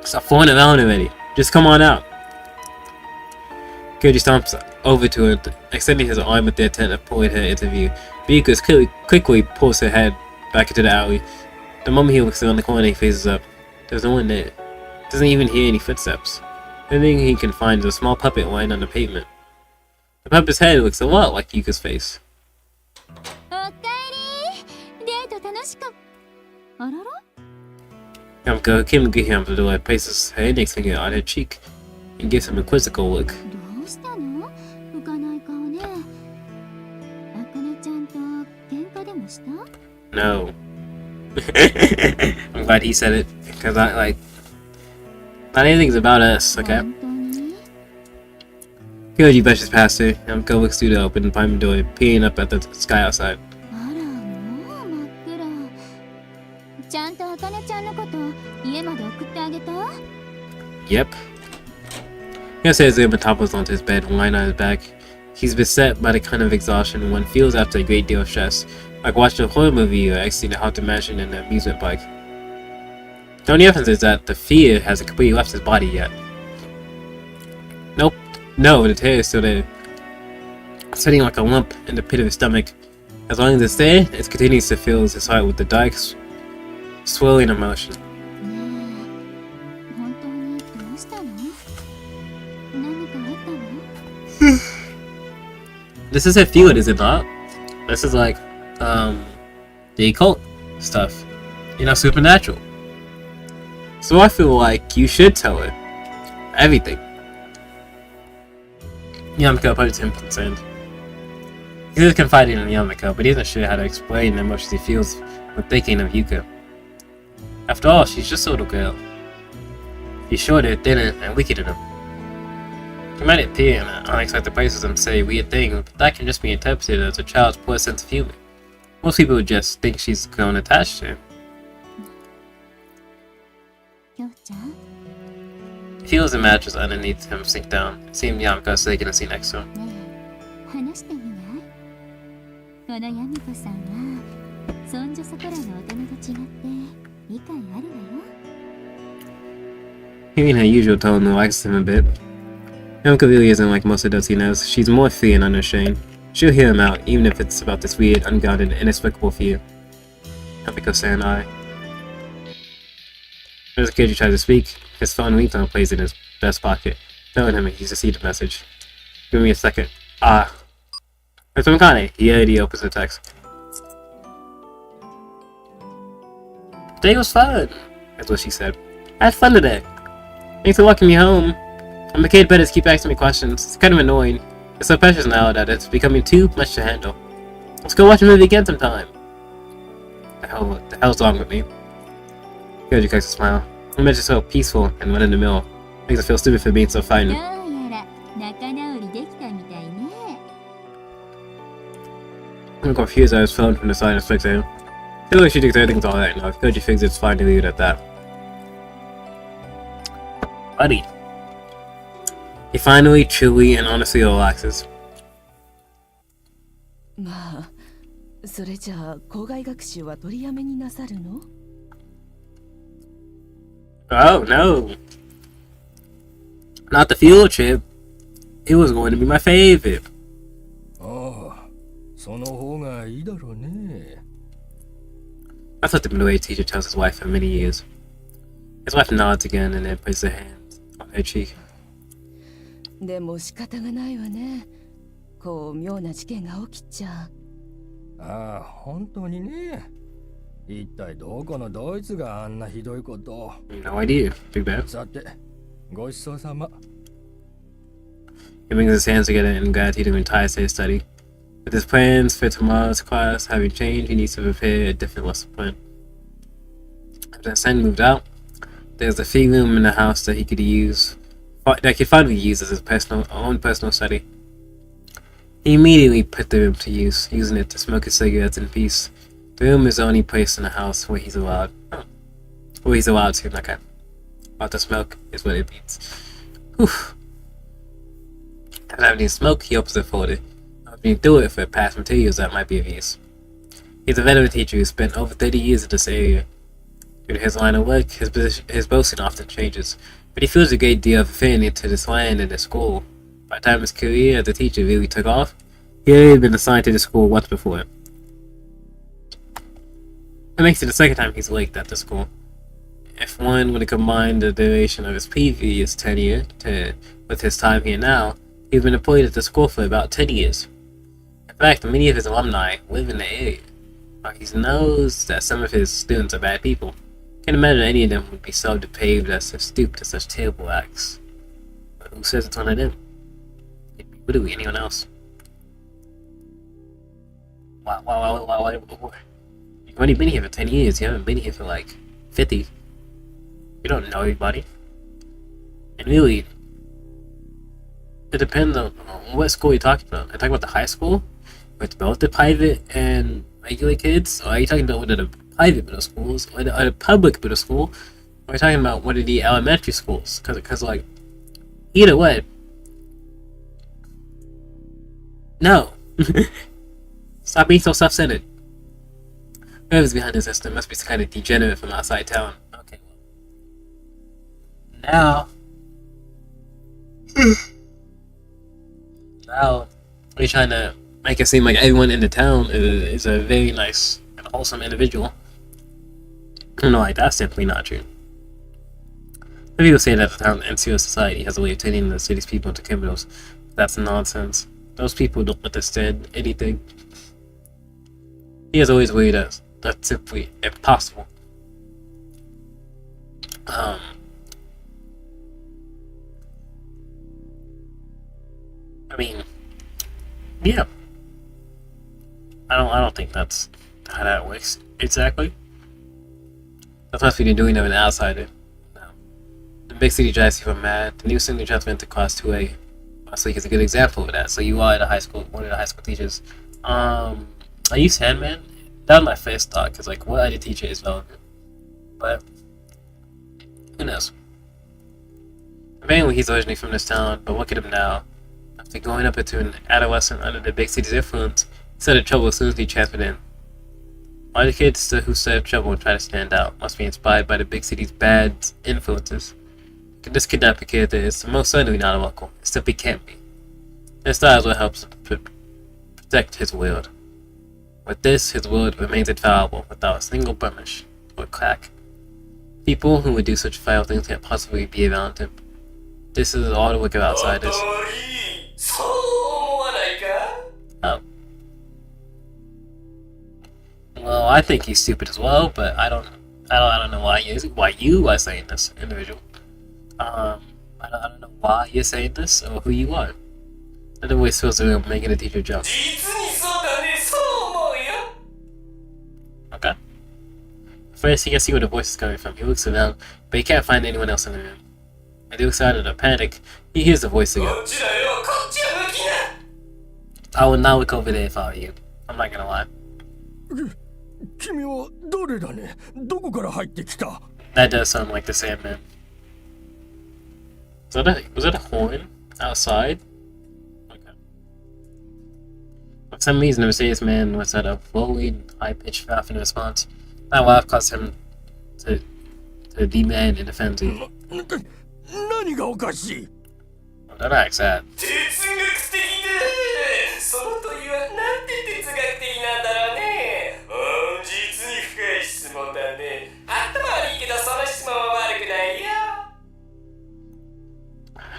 Stop fooling around already. Just come on out. Kyoji stomps over to her, extending his arm with the intent of pulling her into view. Ryuko quickly pulls her head back into the alley. The moment he looks around the corner, he faces up. There's no one there. Doesn't even hear any footsteps. The only thing he can find is a small puppet lying on the pavement. The puppet's head looks a lot like Yuka's face. おかえり。デート楽しか。あらら。 Kim Giham to the left places her index finger on her cheek and gives him a quizzical look. どうしたの？浮かない顔ね。あかねちゃんと喧嘩でもした？ No. I'm glad he said it, because not anything's about us, okay? 本当に？ Kyoji brushes past her. Yamako looks through the open apartment door, peering up at the sky outside. あらもう真っ暗。ちゃんとあかねちゃんのこと家まで送ってあげた？ Yep. Yesterday, Zuma topples onto his bed, lying on his back. He's beset by the kind of exhaustion one feels after a great deal of stress, like watching a horror movie or exiting a haunted mansion in an amusement park. The only difference is that the fear hasn't completely left his body yet. Nope. No, the tear is still there, sitting like a lump in the pit of his stomach. As long as it's there, it continues to fill his heart with the dark, swirling emotion. ねえ、本当にどうしたの？何かあったの？ This isn't fluid, is it not? This is like, the occult stuff. You know, supernatural. So I feel like you should tell her. Everything. Yamako approaches him concerned. He is confiding in Yamako, but he isn't sure how to explain the emotions he feels when thinking of Yuka. After all, she's just a little girl. He's shorter, thinner, and weaker than him. He might appear in unexpected places and say weird things, but that can just be interpreted as a child's poor sense of humor. Most people would just think she's grown attached to him. きょうちゃん、 He feels the mattress underneath him sink down, seeing Yamako taking a seat next to him. ねえ、話してみない？このヤミコさんはそんじょそこらの大人と違って理解あるわよ。 Hearing her usual tone relaxes him a bit. Yamako really isn't like most adults he knows. She's more free and unashamed. She'll hear him out, even if it's about this weird, ungrounded, inexplicable fear. Yamako said I. As Keiji tries to speak, his phone ringtone plays in his vest pocket, telling him he's received a message. Give me a second. Ah. It's from Kane. He already opens the text. Today was fun, that's what she said. I had fun today. Thanks for walking me home. I'm a kid, better keep asking me questions. It's kind of annoying. It's so precious now that it's becoming too much to handle. Let's go watch a movie again sometime. The hell's wrong with me? Kyoji cracks a smile. It makes it so peaceful and run in the mill. Makes it feel stupid for being so frightened. どうやら仲直りできたみたいね。 I'm confused at his phone from the side and flicks at him. Feels like she thinks everything's alright now. Kyoji thinks it's fine to leave it at that. Buddy. He finally, truly, and honestly relaxes. まあ、それじゃあ校外学習は取りやめになさるの？ Oh no! Not the field trip. It was going to be my favorite. ああ、その方がいいだろうね。 That's what the middle-aged teacher tells his wife for many years. His wife nods again and then puts her hand on her cheek. でも仕方がないわね。こう妙な事件が起きちゃう。ああ、本当にね。一体どこのドイツがあんなひどいことを。No idea, Big Bad. さて、ごちそうさま。He brings his hands together in gratitude and retires to his study. With his plans for tomorrow's class having changed, he needs to prepare a different lesson plan. After his son moved out, there's a free room in the house that he could use, that he finally use as his own personal study. He immediately put the room to use, using it to smoke his cigarettes in peace. The room is the only place in the house where he's allowed to, okay. Allowed to smoke is what it means. Whew. After having smoke, he opens the folder. Being through it for past materials that might be of use. He's a veteran teacher who spent over 30 years in this area. Due to his line of work, his boasting often changes, but he feels a great deal of affinity to this land and this school. By the time his career as a teacher really took off, he had already been assigned to the school once before. It makes it the second time he's late at the school. If one were to combine the duration of his previous tenure with his time here now, he's been employed at the school for about 10 years. In fact, many of his alumni live in the area. While he knows that some of his students are bad people, can't imagine any of them would be so depraved as to stoop to such terrible acts. But who says it's one of them? It'd be literally anyone else. Wow. You've only been here for 10 years, you haven't been here for like 50. You don't know everybody. And really, It depends on what school you're talking about. Are you talking about the high school with both the private and regular kids? Or are you talking about one of the private middle schools or the public middle school? Or are you talking about one of the elementary schools? Because like, either way. No. Stop being so self-centered. Whoever's behind the system must be some kind of degenerate from outside town. Okay, well. Now, you're trying to make it seem like everyone in the town is a very nice and wholesome individual. No, like, that's simply not true. Some people say that the town and civil society has a way of turning the city's people into criminals. That's nonsense. Those people don't understand anything. He has always worried us. That's simply impossible. I mean, yeah. I don't think that's how that works exactly. That's what we're doing of an outsider. No. The big city drives people mad. The new city drives into class 2A. Last week is a good example of that. So you are at a high school, one of the high school teachers. Are you Sandman? That was my first thought, because like, what other teacher is relevant? But who knows? Apparently he's originally from this town, but look at him now. After growing up into an adolescent under the big city's influence, he started trouble as soon as he transferred in. All the kids who started trouble and try to stand out must be inspired by the big city's bad influences. This kidnapping character is most certainly not a local. It simply can't be. His style is what helps protect his world. With this, his world remains infallible, without a single blemish or crack. People who would do such foul things can't possibly be around him. This is all the work of outsiders. Oh. Well, I think he's stupid as well, but I don't know why you are saying this, individual. I don't know why you're saying this or who you are. That always feels like I'm making a teacher joke. Okay. First, he can see where the voice is coming from. He looks around, but he can't find anyone else in the room. As he looks out in a panic, he hears the voice again. I will not look over there if I were you. I'm not gonna lie. That does sound like the Sandman. Was that a horn outside? Okay. For some reason, the mysterious man was at a flowing, high-pitched laugh in response. That laugh caused him to demand in a frenzy. Oh, don't act sad.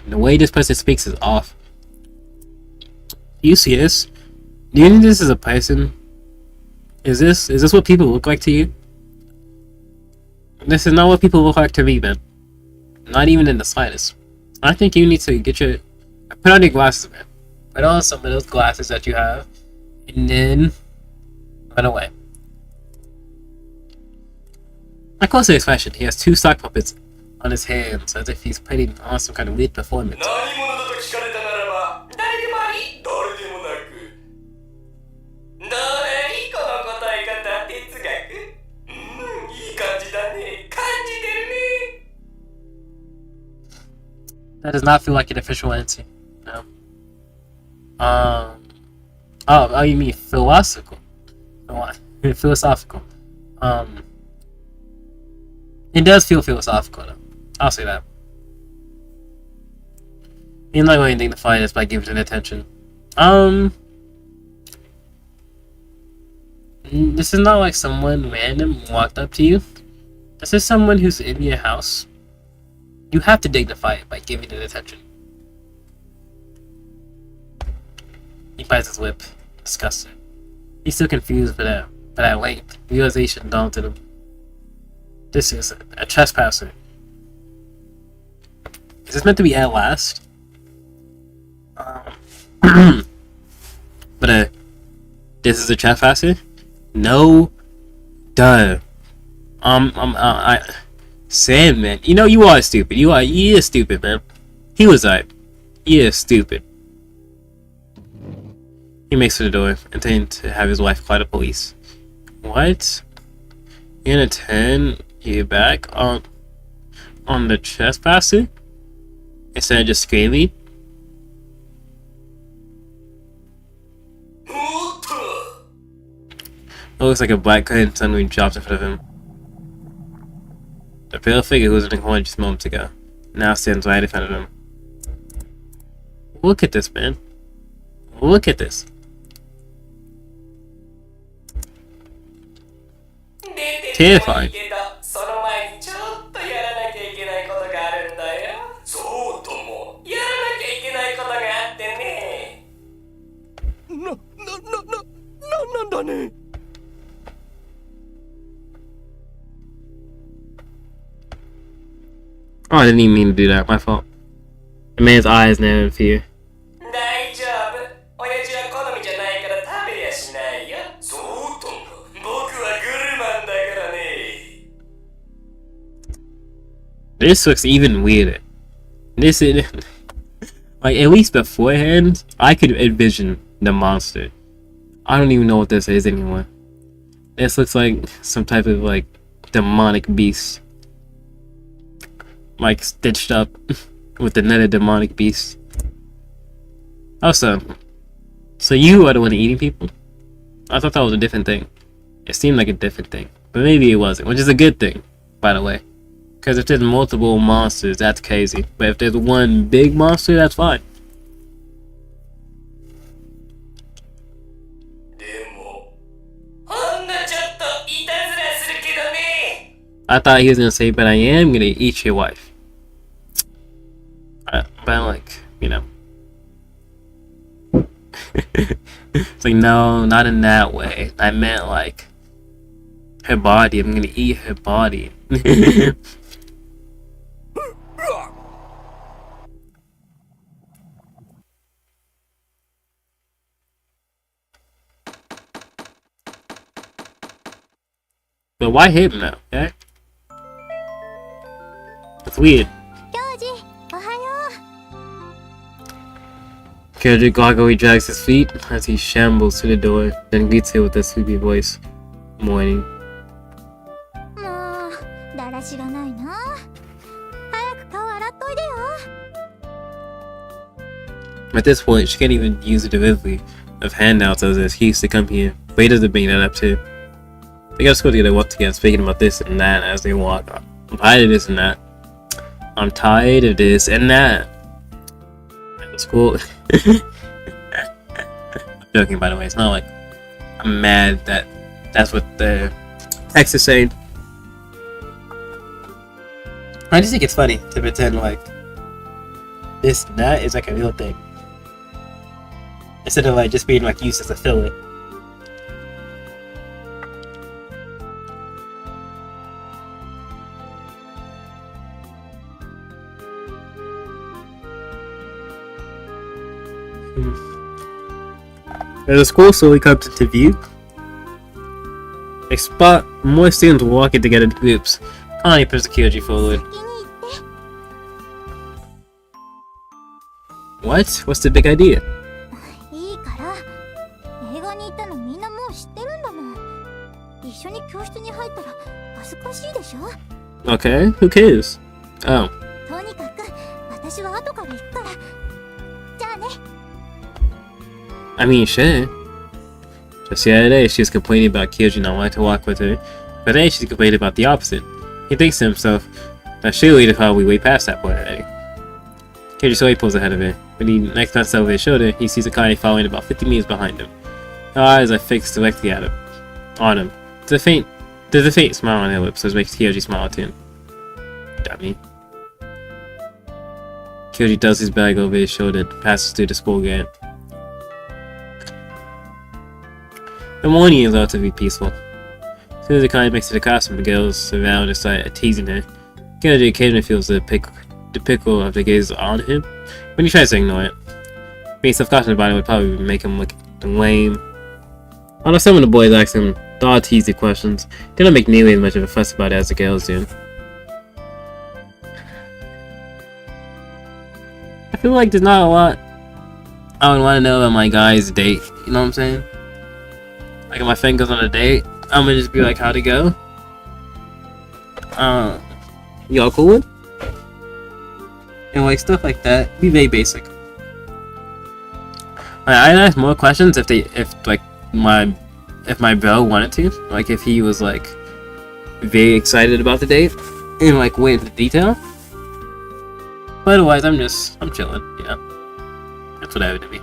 The way this person speaks is off. You see this? Do you think this is a person? Is this what people look like to you? This is not what people look like to me, man. Not even in the slightest. I think you need to put on your glasses, man. Put on some of those glasses that you have, and then run away. My closer expression, he has two sock puppets on his hands, as if he's putting on some kind of weird performance. That does not feel like an official answer. No. Oh, you mean philosophical? Philosophical. It does feel philosophical, though. I'll say that. You're not going to dignify this by giving it attention. This is not like someone random walked up to you. This is someone who's in your house. You have to dignify it by giving it attention. He bites his lip, disgusted. He's still confused by that length. Realization dawned on him. This is a trespasser. Is this meant to be at last? But this is a trespasser? No. Duh. Sandman. You know you are stupid. You are stupid, man. He was right. He is stupid. He makes for the door, intending to have his wife call the police. What? You're gonna turn you back on the trespasser? Instead of just screaming? It looks like a black curtain suddenly dropped in front of him. The pale figure who was in the corner just moments ago now stands right in front of him. Look at this, man. Look at this. Terrifying. Oh, I didn't even mean to do that. My fault. The man's eyes now in fear. This looks even weirder. This is like, at least beforehand, I could envision the monster. I don't even know what this is anymore. This looks like some type of like demonic beast, like stitched up with another demonic beast. Also, so you are the one eating people? I thought that was a different thing. It seemed like a different thing, but maybe it wasn't, which is a good thing, by the way. Because if there's multiple monsters, that's crazy. But if there's one big monster, that's fine. I thought he was gonna say, but I am gonna eat your wife. But like, you know. It's like, no, not in that way. I meant like, her body. I'm gonna eat her body. But why him now, okay? That's weird. Kyoji goggily drags his feet as he shambles to the door, then greets her with a sleepy voice. Morning. At this point, she can't even use the delivery of handouts as an excuse to come here, but he doesn't bring that up too. They gotta go together, walk together, speaking about this and that as they walk. I'm tired of this and that. I'm tired of this and that. That's cool. I'm joking, by the way. It's not like I'm mad that that's what the text is saying. I just think it's funny to pretend like this and that is like a real thing, instead of like just being like used as a filler. As the school slowly comes into view, they spot more students walking together in groups. Connie pushes Kyoji forward. What? What's the big idea? Okay, who cares? Oh. I mean, sure. Just the other day, she was complaining about Kyoji not wanting to walk with her, but then she's complaining about the opposite. He thinks to himself that surely they're probably way past that point already. Kyoji slowly pulls ahead of her. When he next glances over his shoulder, he sees Akane following about 50 meters behind him. Her eyes are fixed directly at him. On him. There's a faint smile on her lips, which makes Kyoji smile too. Dummy. Kyoji does his bag over his shoulder and passes through the school gate. The morning is relatively peaceful. As soon as Akane makes it to the classroom, the girls around her start teasing her. Kyoji occasionally feels the pickle of the gaze on him, but he tries to ignore it. Being self-conscious about it would probably make him look lame. Although some of the boys ask him the odd teasy questions, they don't make nearly as much of a fuss about it as the girls do. I feel like there's not a lot I would want to know about my guy's date. You know what I'm saying? Like if my friend goes on a date, I'm gonna just be like, how'd it go? Y'all cool? And like stuff like that. Be very basic. Like, I'd ask more questions if my bro wanted to. Like if he was like very excited about the date and like went into detail. But otherwise, I'm chilling. You know, that's what I would do.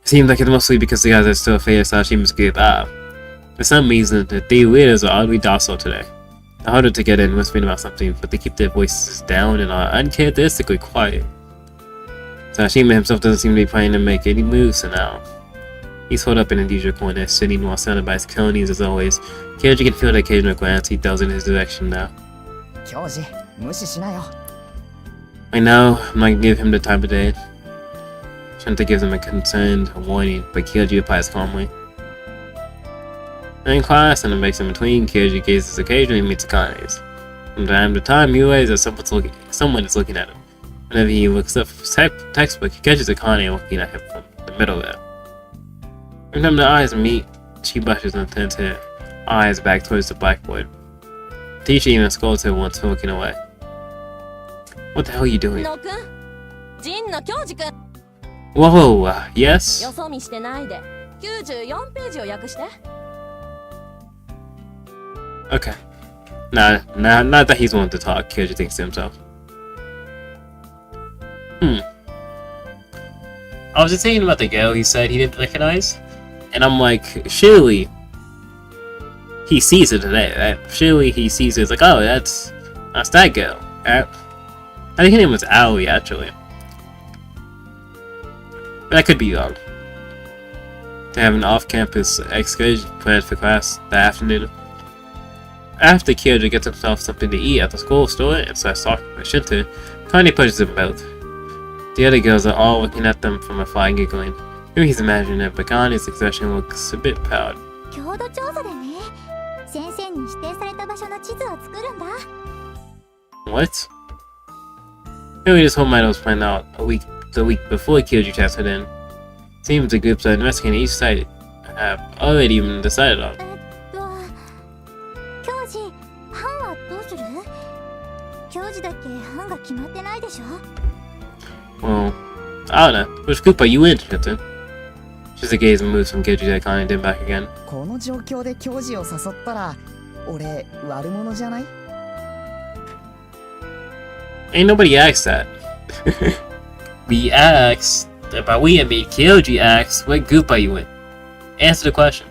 Seems like it's mostly because the guys are still afraid of Sashima's group. For some reason, the three leaders are oddly docile today. I harder to get in whispering about something, but they keep their voices down and are uncharacteristically quiet. Sashima himself doesn't seem to be planning to make any moves for now. He's holed up in a leisure corner, sitting while surrounded by his cronies as always. Kyoji can feel the occasional glance he throws in his direction now. I know, I'm not gonna give him the time of day. Shunta gives him a concerned warning, but Kyoji replies calmly. In class, and it makes in between, Kyoji gazes occasionally and meets Akane's. From time to time, he realizes that someone is looking at him. Whenever he looks up his textbook, he catches Akane looking at him from the middle there. Every time their eyes meet, she blushes and turns her eyes back towards the blackboard. The teacher even scolds her once for looking away. What the hell are you doing? Whoa, yes? Okay. Nah, not that he's willing to talk, Kyoji thinks to himself. I was just thinking about the girl he said he didn't recognize, and I'm like, surely he sees it today, right? Surely he sees it, it's like, oh, that's that girl, right? I think her name was Aoi, actually. But I could be wrong. They have an off-campus excursion planned for class that afternoon. After Kyoji gets himself something to eat at the school store and starts talking with Shinta, Kanye pushes them both. The other girls are all looking at them from afar and giggling. Maybe he's imagining it, but Kanye's expression looks a bit proud. What? Maybe this whole matter was planned out the week before Kyoji transferred in. Seems the groups are investigating each site have already even decided on. Well, I don't know. Which group are you in, Shinta? Just a gaze and moves from Kyoji to Akane, then back again. Ain't nobody asked that. We asked, by we I mean Kyoji asked, what group are you in? Answer the question.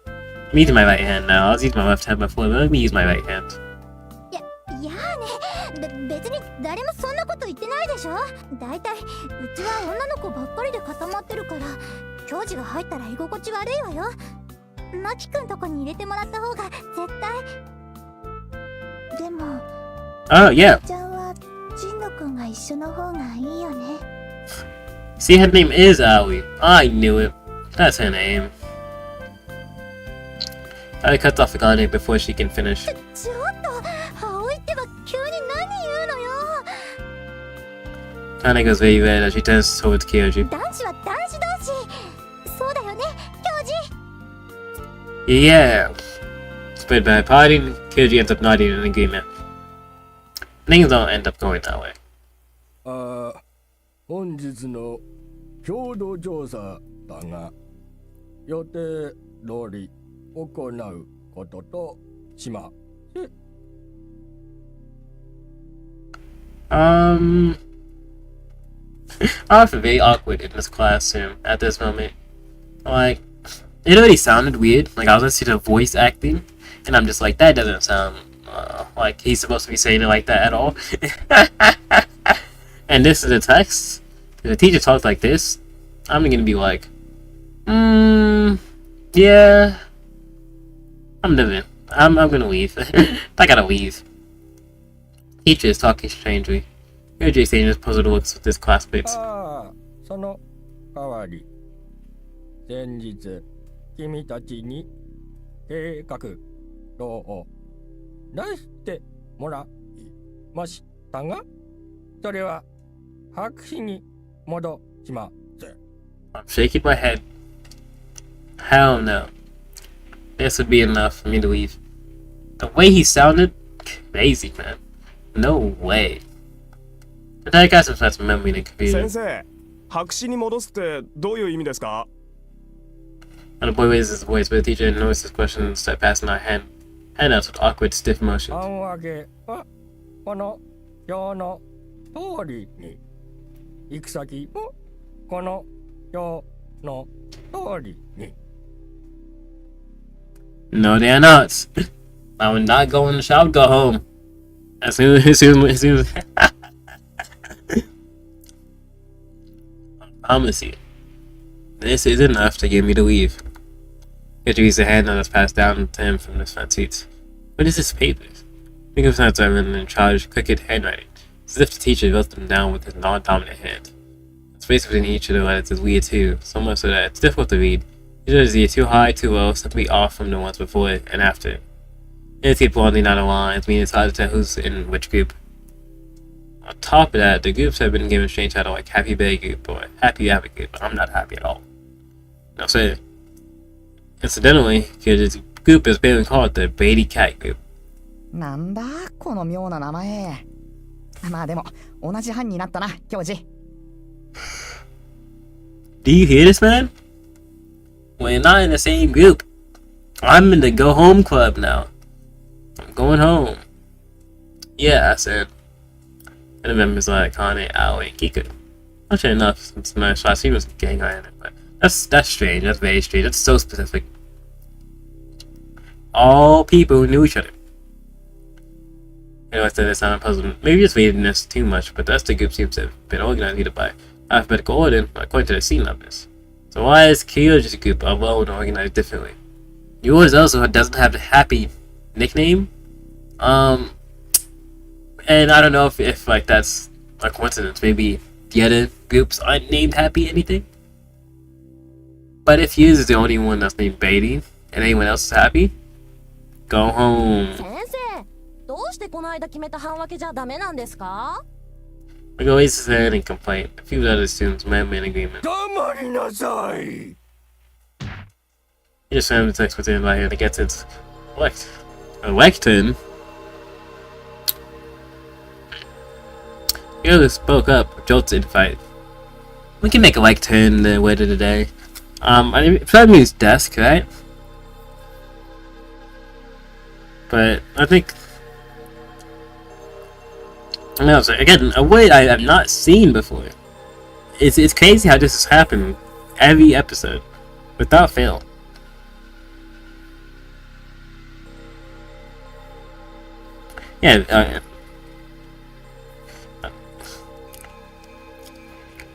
I'm using my right hand now. I was using my left hand before, but let me use my right hand. Oh, yeah. See, her name is Aoi. I knew it. That's her name. I cut off Akane before she can finish. Akane goes very red as she turns towards Kyoji. Yeah. Split by parting, Kyoji ends up nodding in agreement. Things don't end up going that way. 本日の共同調査だが、予定通り行うこととします。I feel very awkward in this classroom at this moment. Like, it already sounded weird. Like, I was listening to voice acting, and I'm just like, that doesn't sound like he's supposed to be saying it like that at all. And this is a text. If the teacher talks like this, I'm gonna be like, yeah. I'm gonna leave. I gotta leave. Teacher is talking strangely. Kyoji exchanges puzzled looks with his classmates. その代わり、先日君たちに計画書を出してもらいましたが、それは白紙に戻しません。 I'm shaking my head. Hell no. This would be enough for me to leave. The way he sounded, crazy, man. No way. But that got some sense of memory and 先 confusion. 生、白紙に戻すってどういう意味ですか？ And the boy raises his voice, but the teacher noticed his question and started passing out handouts with awkward, stiff motions. 半分けはこの表の通りに、行く先もこの表の通りに。 No, they're not. I would not go in the shop. I would go home. As soon as I promise you, this is enough to get me to leave. He reads the handout that's passed down to him from the front seats. What is this papers? Think of times I'm in charge of crooked handwriting. It's as if the teacher wrote them down with his non-dominant hand. The space between each of the letters is weird too, so much so that it's difficult to read. Either is either too high, too low, simply off from the ones before and after. It's keep blending out of lines, meaning it's hard to tell who's in which group. On top of that, the groups have been given strange titles like Happy Bay Group or Happy Happy Group, but I'm not happy at all. No, sir. Incidentally, this group is being called the Brady Cat Group. なんだこの妙な名前。まあでも同じ班になったな、教授。 Do you hear this, man? We're not in the same group. I'm in the Go Home Club now. I'm going home. Yeah, I said. And the members like Kane, Aoi, and Kiku. Actually enough, it's nice. I see was gang in it, but that's strange. That's very strange. That's so specific. All people who knew each other. You know, I said this sounded puzzling. Maybe just reading this too much, but that's the group seems to have been organized either by alphabetical order, according to the scene numbers. So why is Kyoji's group alone organized differently? Yours also doesn't have the happy nickname. And I don't know if like that's a coincidence. Maybe the other groups aren't named Happy anything. But if yours is the only one that's named Beatty and anyone else is happy, go home. 先生、どうしてこの間決めた半分けじゃダメなんですか？ We go his head and complain. A few other students might be in agreement. 黙りなさい。 He just found the text within by hand to get its lectern. He spoke up, jolted in fight. We can make a lectern the word of the day. It probably means desk, right? But I think, no, so again, a word I have not seen before. It's crazy how this has happened every episode, without fail. Yeah,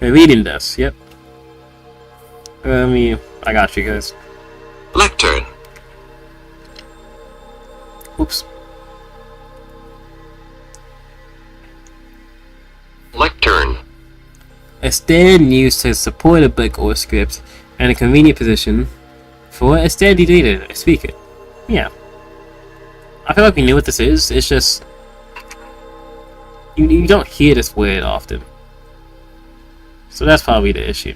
we're reading this, yep. I got you guys. Lectern. Oops. Lectern. A stand used to support a book or script and a convenient position for a steady reader or speaker. Yeah. I feel like we knew what this is, it's just you don't hear this word often. So that's probably the issue.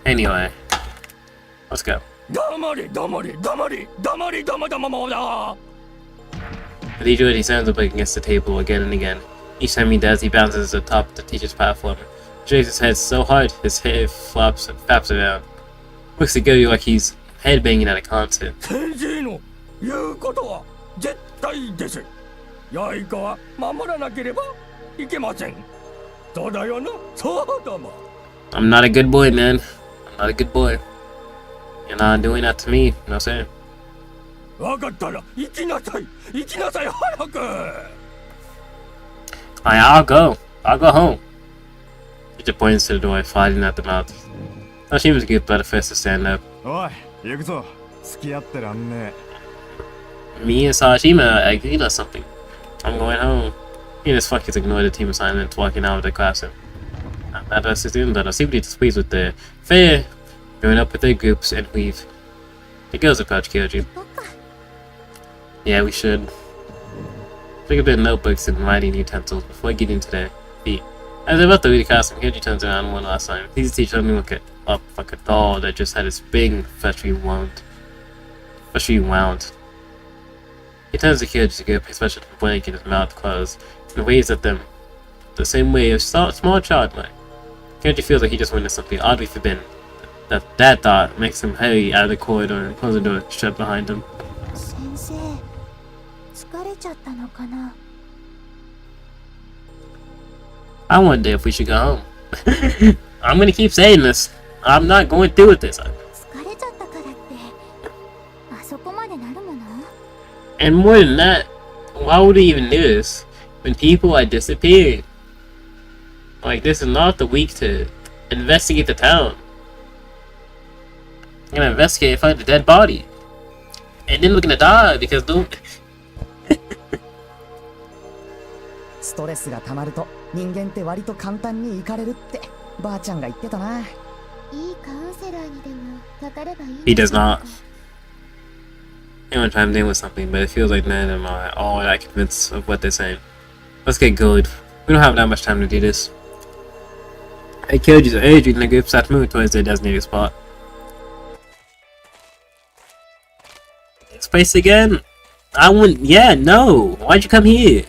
Anyway, let's go. 黙れ黙れ黙れ黙れ黙れ黙れだ。 The teacher he slams the book against the table again and again. Each time he does, he bounces to the top of the teacher's platform. Shakes his head so hard, his head flaps around. Looks to go like he's headbanging at a concert. 先生の言うことは絶対です。やいかは守らなければいけません。そうだよな、そうだもん。 I'm not a good boy, man. I'm not a good boy. You're not doing that to me, you know what I'm saying? わかったら行きなさい。行きなさい早く。 I'll go. I'll go home. Teacher points to the door, flooding at the mouth. Now she was good, but the first to stand up. おい、行くぞ。付き合ってらんね Me and Sashima agreed on something. I'm going home. He and his fuckers ignore the team assignment, walking out of the classroom. Not us students, but I seem to be displeased with the fair join up with their groups and leave. The girls approach Kyoji. Yeah, we should. Pick up their notebooks and writing utensils before getting to their feet. As they're about to read the costume, Kyoji turns around one last time. Please teach them to look at up like a doll that just had its big freshly wound. He turns to Kyoji to get his special blank in his mouth closed and waves at them the same way a small child might. Kyoji feels like he just witnessed something oddly forbidden. That thought makes him hurry out of the corridor and close the door shut behind him. 先生疲れちゃったのかな I wonder if we should go home. I'm gonna keep saying this. I'm not going through with this. 疲れちゃったからってあそこまでなるもの And more than that, why would we even do this when people are disappearing? Like, this is not the week to investigate the town. You're gonna investigate and find a dead body. And then we're gonna die because no. ストレスが溜まると人間って割と簡単にイかれるってばあちゃんが言ってたな。いいカウンセラーにでもかかればいい He does not. Anyone chimed in with something, but it feels like none of them are all that convinced of what they're saying. Let's get good. We don't have that much time to do this. Hey, Kyoji's urging the group start moving towards their designated spot. This place again? I wouldn't. Yeah, no. Why'd you come here?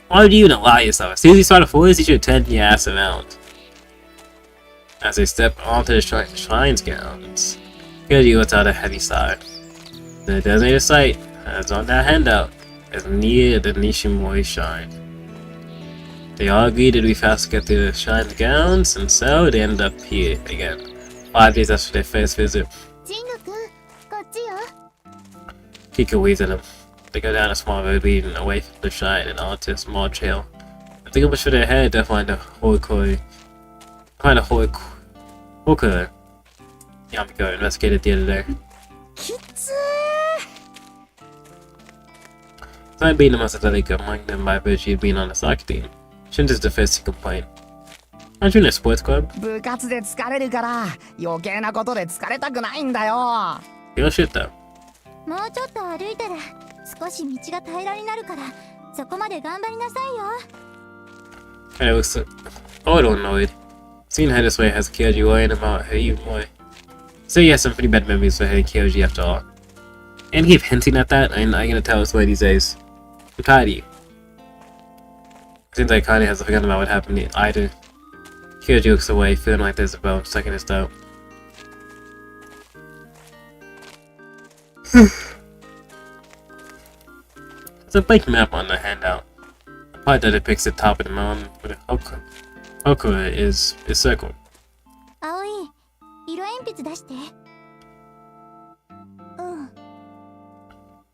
Why would you even allow yourself? As soon as you saw the forest, you should turn your ass around. As they step onto the shrine's grounds, Kyoji lets out a heavy sigh. The designated site, as on that handout, is near the Nishimori shrine. They all agree that we fast to get to the shrine's grounds, and so they end up here again, 5 days after their first visit. ジンゴくんこっちよ Kiko waves at them. They go down a small road leading away from the shrine and onto a small trail. If they go much further ahead, they'll find a Horikoi. Yamiko investigated the other day. きつ Despite being the most athletic among them by virtue of being on the soccer team, Shinta's the first to complain. Aren't you in a sports club? ー部活で疲れるから余計なことで疲れたくないんだよ。 Real shit though. もうちょっと歩いたら少し道が平らになるからそこまで頑張りなさいよ And it looks a little annoyed. Seeing her this way has Kyoji worrying about her even more. So he has some pretty bad memories for her and Kyoji after all. And keep hinting at that, and I'm gonna tell us one of these days. I'm tired of you. Seems like Kanye has forgotten about what happened either. Kyoji looks away, feeling like there's a bone stuck in his throat. There's a blank map on the handout. The part that depicts the top of the mountain with Hokura is circled. 葵色鉛筆出してうん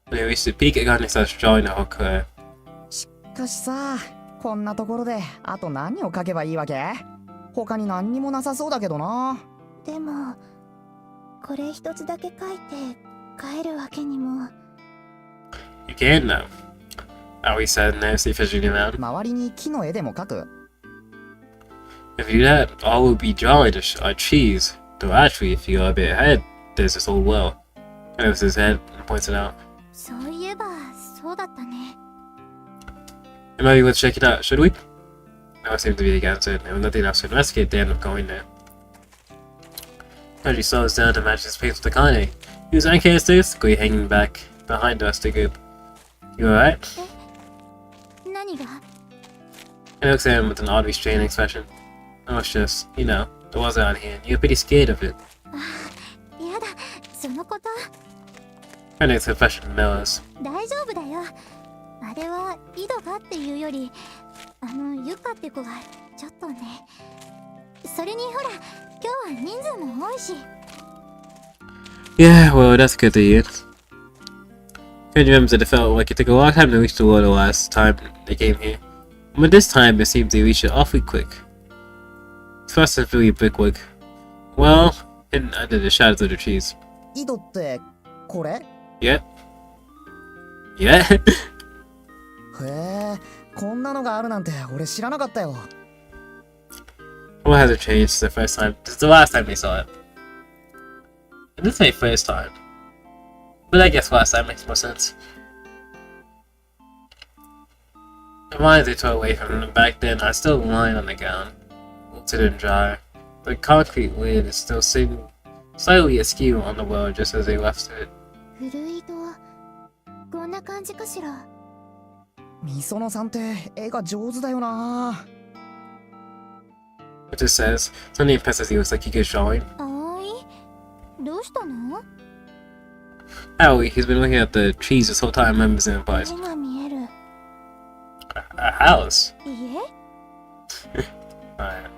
When they reach the peak, Akane starts drawing the Hokura. しかしさこんなところであと何を書けばいいわけ他に何にもなさそうだけどな。でもこれ一つだけ書いて帰るわけにも You can now. Aoi said nervously fidgeting around. 周りに木の絵でも描く If you do that, all we'll be drawing are trees. Though actually, if you go a bit ahead, there's this old well. He lifts his head and points it out. そういえばそうだったね Maybe let's check it out, should we? No one seemed to be against it, and with nothing else to investigate, they end up going there. As she slows down to match his pace with Akane, he was uncharacteristically hanging back behind the rest of the group. You alright? 何が He looks at him with an odd restrained expression. Oh, it's just, you know, the walls out here, and you're pretty scared of it. やだそのこと Her next confession mirrors. 大丈夫だよあれは井戸がっていうよりユカって子がちょっとねそれにほら今日は人数も多いし Yeah, well, that's good to hear. Kyoji remembers that it felt like it took a long time to reach the water last time they came here. But this time, it seemed they reached it awfully quick. It's fast and really brickwork. Well, hidden under the shadows of the trees. 井戸ってこれ Yeah. Yeah? へえこんなのがあるなんて俺知らなかったよ What has it changed since the last time they saw it? I did say first time. But I guess last time makes more sense. The lines they tore away from them back then are still lying on the ground, wilted and dry. The concrete lid is still sitting slightly askew on the well just as they left it. 古いとこんな感じかしら。みそのさんって絵が上手だよな。It just says, something impresses you, it's like he gets drawing. 葵、どうしたの？ Howie, he's been looking at the trees this whole time, members in place. 絵が見える。A house? 家？ Alright.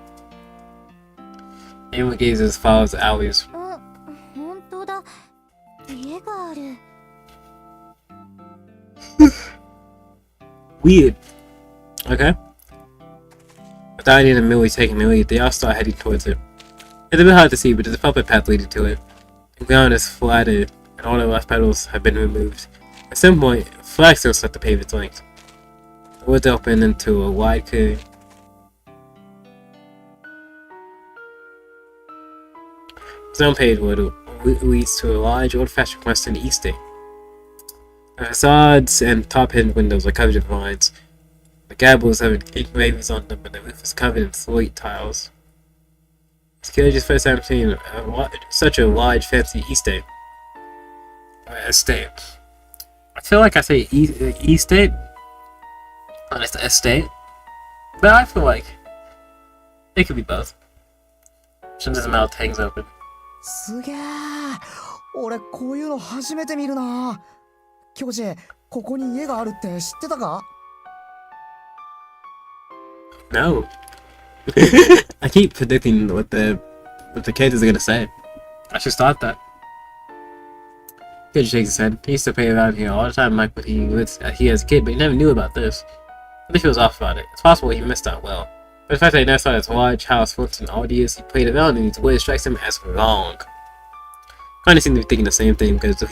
Anyone gazes follows Allie's. 本当だ。家がある。Weird. Okay. Without any of them really taking the lead, they all start heading towards it. It's a bit hard to see, but there's a puppet path leading to it. The ground is flattened, and all the left petals have been removed. At some point, flagstones start to pave its length. The woods open into a wide clearing. This unpaved wood leads to a large, old-fashioned western estate. The facades and top-hinged windows are covered in vines. The gables have engravings on them, and the roof is covered in slate tiles. It's Kyoji's first time seeing such a large, fancy estate. Estate. I feel like I say estate, and it's estate, but I feel like it could be both. Shin's mouth hangs open. すげえ。俺こういうの初めて見るな。教授、ここに家があるって知ってたか？ No. I keep predicting what the characters are gonna say. I should start that. Kid shakes his head. He used to play around here all the time like when he was here as a kid, but he never knew about this. He feels off about it. It's possible he missed out well. But the fact that he never saw this large house once in all the years he played around in these ways strikes him as wrong. Kinda seem to be thinking the same thing because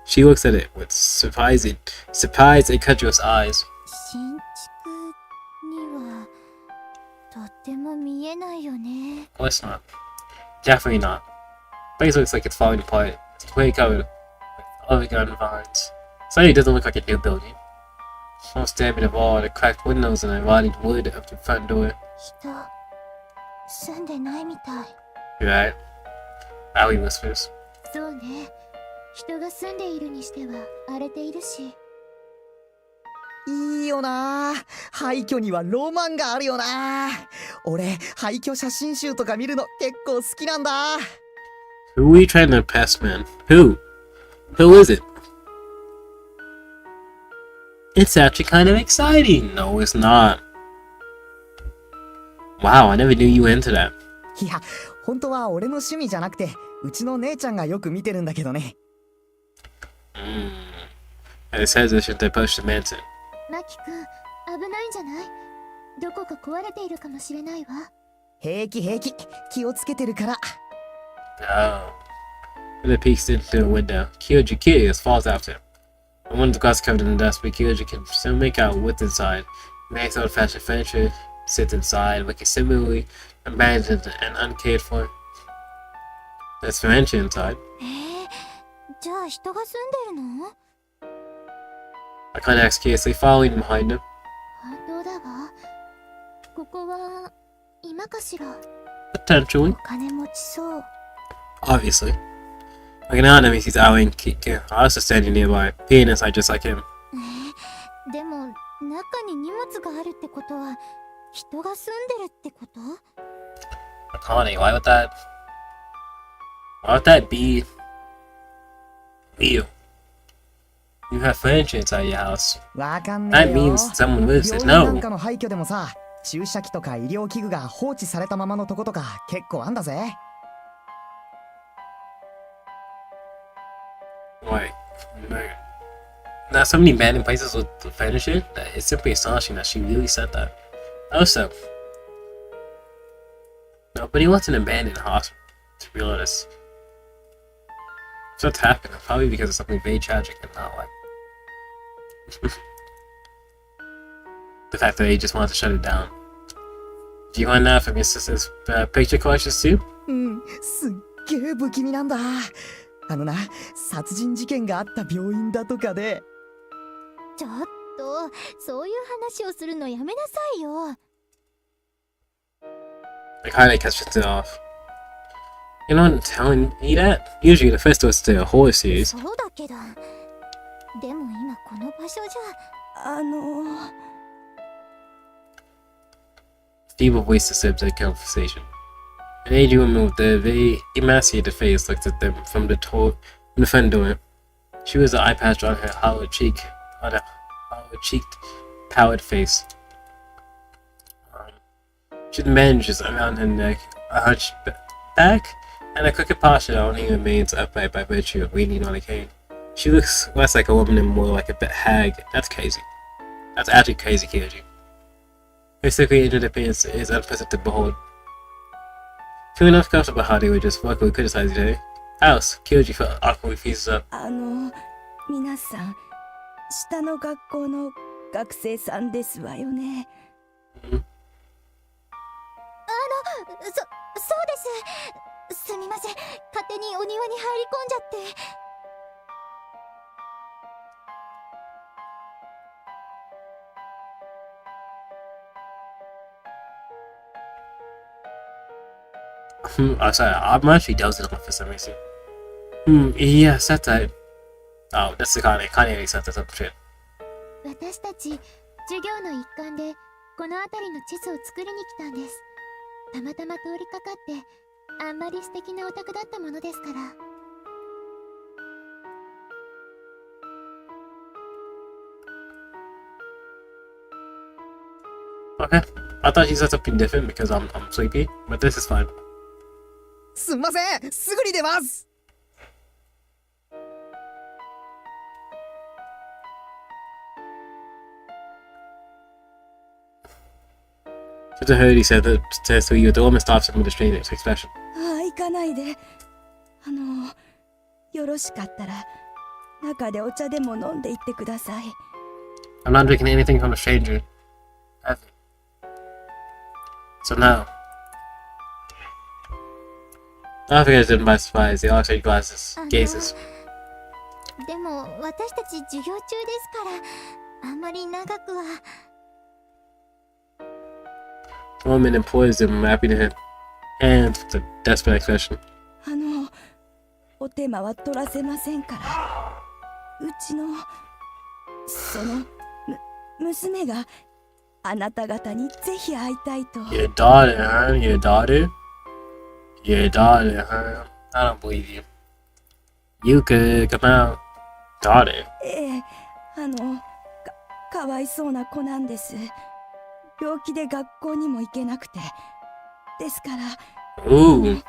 she looks at it with surprised and incredulous eyes. 新築にはとっても見えないよね。 Well, it's not. Definitely not. Place looks like it's falling apart. It's completely covered with overgrown vines. Suddenly it doesn't look like a new building. Most damning of all are the cracked windows and the rotting wood of the front door. 人住んでないみたい。 You're right. Allie whispers. そうね。人が住んでいるにしては荒れているし。いいよな。廃墟にはロマンがあるよな。俺廃墟写真集とか見るの結構好きなんだ。 Who are you trying to impress, man? Who? Who is it? It's actually kind of exciting. No, it's not. Wow, I never knew you were into that. いや、本当は俺の趣味じゃなくて、うちの姉ちゃんがよく見てるんだけどね。His hesitation to approach the mansion. マキ君、危ないんじゃない？どこか壊れているかもしれないわ。平気平気、気をつけてるから。Oh. When it peeks into the window, Kyoji curious falls after him. And one of the glass covered in dust, but Kyoji can still make out what's inside. Nice old-fashioned furniture sits inside, looking similarly abandoned and uncared for. There's furniture inside. じゃあ人が住んでるの？ I kind of ask curiously, following behind him. 本当だわ。ここは今かしら。 Potentially. お金持ちそう。 Obviously. Looking out at me, he's eyeing Kika, also standing nearby, peering inside just like him. でも中に荷物があるってことは人が住んでるってこと？ Connie, why would that be real? You have furniture inside your house. わかんねえ That よ。 means someone lives there. 病院なん No. かの廃墟でもさ、注射器とか医療器具が放置されたままのとことか結構あんだぜ。Wait. Now, so many abandoned places with the furniture that it's simply astonishing that she really said that. Also, nobody wants an abandoned hospital, to be honest. So what's happened? Probably because of something very tragic and not like the fact that they just wanted to shut it down. Do you want that from your sister's picture collections too? うん、すっげえ不気味なんだ。あのな、殺人事件があった病院だとかで。ちょっとそういう話をするのやめなさいよ。 Like, how they catch it off. You're not telling me that? Usually the first was the horror series. そうだけど、でも今この場所じゃ。Feeble voice disturbs their conversation. An aging woman with a very emaciated face looked at them from the front door. She was an eye patch on her hollow-cheeked, pallid face. She had bandages around her neck, a hunched back, and a crooked posture that only remains upright by virtue of leaning on a cane. She looks less like a woman and more like a hag. That's crazy. That's actually crazy, Kyoji. Her sickly injured appearance is unpleasant to behold. Feeling uncomfortable how they were just vocally criticizing each other. House, Kyoji felt awkwardly freezes up. 皆さん、下の学校の学生さんですわよね。そうです。すみません、勝手にお庭に入り込んじゃって。Oh, sorry, I'm actually dozing off for some reason. Yes, that's right. Oh, that's the Kanye set this up shit. 私たち授業の一環でこの辺りの地図を作りに来たんです。たまたま通りかかってあんまり素敵なお宅だったものですから。Okay, I thought you said something different because I'm sleepy, but this is fine. すんません、すぐに出ます。Just heard he said that so you the woman stops him with a strange expression. 行かないで。よろしかったら中でお茶でも飲んでいってください。I'm not drinking anything from a stranger. Ever. So now. I think I didn't by surprise. They all trade gazes. でも私たち授業中ですからあんまり長くは。The woman employs them, wrapping her hands with a desperate expression. お手間は取らせませんから。うちのその娘があなた方にぜひ会いたいと。Your daughter, huh? Your daughter? Your daughter, huh? I don't believe you. You could come out. Daughter. かわいそうな子なんです。病気で学校にも行けなくて。ですから。Ooh.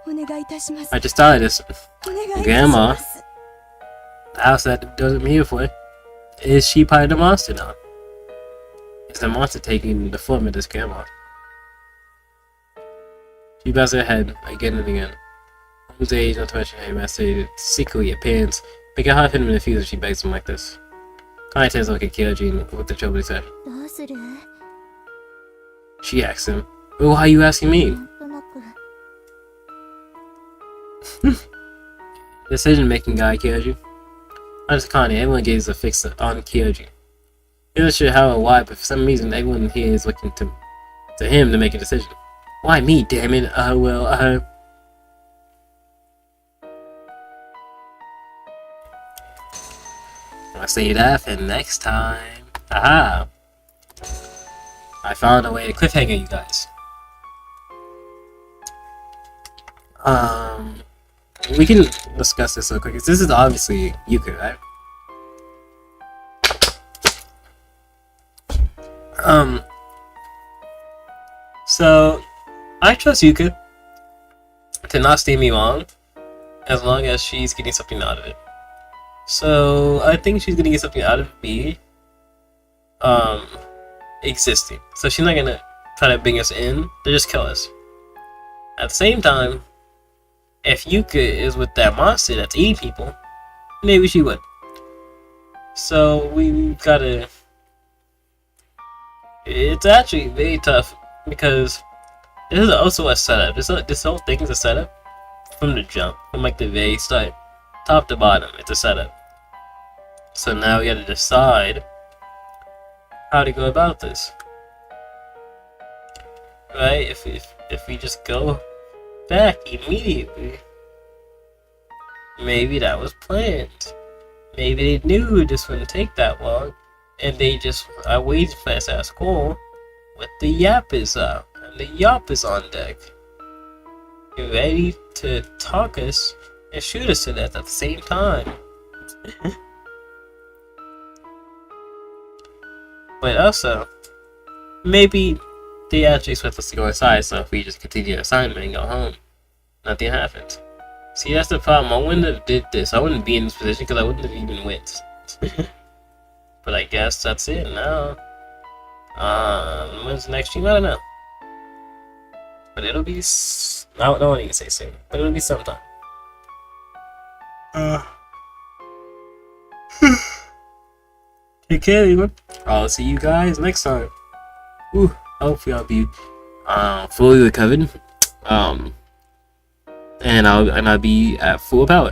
お願いいたします。I just thought of this. お願いいたします。 Grandma. The house that doesn't mean for. Is she part of the monster now? Is the monster taking the form of this grandma? She bows her head again and again. Whose age, not to mention her master, secretly appearance, make it hard for him to refuse if she begs him like this. Kai turns to look at Kyojin with the troubled expression. どうする？ She asks him, well, why are you asking me? なんとなく。Decision-making guy, Kyoji. Honest Connie, everyone gazes a fix on Kyoji. He's not sure how or why, but for some reason everyone here is looking to him to make a decision. Why me, damn it? I'll see that for next time. Aha! I found a way to cliffhanger you guys. We can discuss this real quick. This is obviously Yuka, right? So I trust Yuka to not steer me wrong as long as she's getting something out of it. So I think she's gonna get something out of me existing. So she's not gonna try to bring us in to just kill us. At the same time, if Yuka is with that monster that's eating people, maybe she would. So we gotta. It's actually very tough because this is also a setup. This whole thing is a setup from the jump, from like the very start. top to bottom. It's a setup. So now we gotta decide how to go about this. Right? If we just go back immediately, maybe that was planned. Maybe they knew this wouldn't take that long, and they just waited for us at school with the yappers out, and the yappers on deck, ready to talk us and shoot us to death at the same time. But also, maybe they actually expect us to go inside, so if we just continue the assignment and go home, nothing happens. See, that's the problem. I wouldn't have did this. I wouldn't be in this position because I wouldn't have even went. But I guess that's it now. When's the next stream? I don't know. But it'll be... I don't want to say soon, but it'll be sometime. Take care, everyone. I'll see you guys next time. Hopefully I'll be fully recovered. And I'll be at full power.